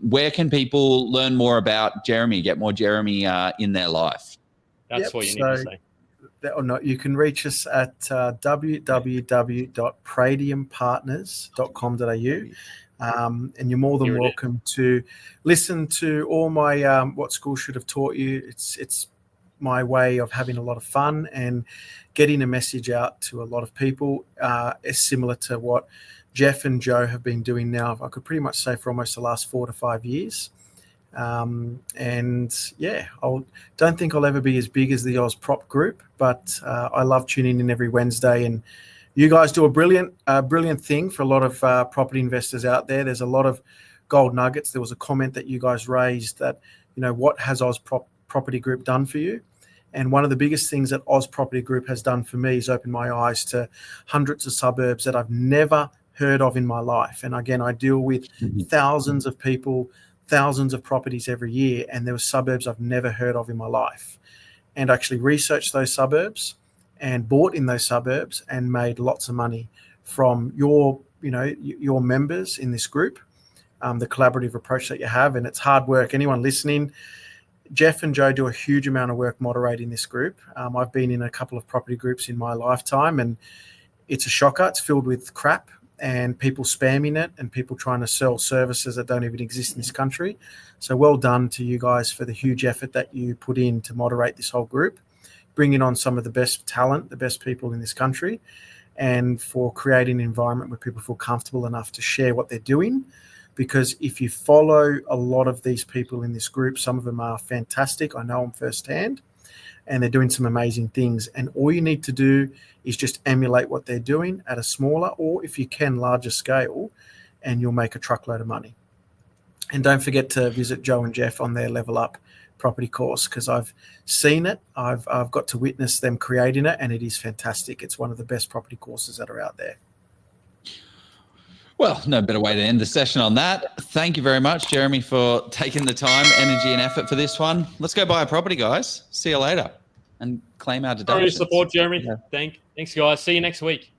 Where can people learn more about Jeremy, get more Jeremy in their life? That's what you need to say. Or not, you can reach us at www.pradiumpartners.com.au. And you're more than welcome to listen to all my what school should have taught you. It's my way of having a lot of fun and getting a message out to a lot of people. Is similar to what Jeff and Joe have been doing now, I could pretty much say, for almost the last 4 to 5 years. And yeah, I don't think I'll ever be as big as the Oz Prop Group, but I love tuning in every Wednesday, and you guys do a brilliant thing for a lot of property investors out there. There's a lot of gold nuggets. There was a comment that you guys raised that, what has Oz Property Group done for you? And one of the biggest things that Oz Property Group has done for me is open my eyes to hundreds of suburbs that I've never heard of in my life. And again, I deal with thousands of people, thousands of properties every year, and there were suburbs I've never heard of in my life. And actually researched those suburbs and bought in those suburbs and made lots of money from your members in this group, the collaborative approach that you have. And it's hard work. Anyone listening, Jeff and Joe do a huge amount of work moderating this group. I've been in a couple of property groups in my lifetime, and it's a shocker. It's filled with crap and people spamming it and people trying to sell services that don't even exist in this country. So well done to you guys for the huge effort that you put in to moderate this whole group, bringing on some of the best talent, the best people in this country, and for creating an environment where people feel comfortable enough to share what they're doing. Because if you follow a lot of these people in this group, some of them are fantastic. I know them firsthand, and they're doing some amazing things. And all you need to do is just emulate what they're doing at a smaller, or if you can, larger scale, and you'll make a truckload of money. And don't forget to visit Joe and Jeff on their Level Up property course, because I've seen it. I've got to witness them creating it, and it is fantastic. It's one of the best property courses that are out there. Well, no better way to end the session on that. Thank you very much, Jeremy, for taking the time, energy, and effort for this one. Let's go buy a property, guys. See you later, and claim our deductions. Sorry to support, Jeremy. Yeah. Thanks, guys. See you next week.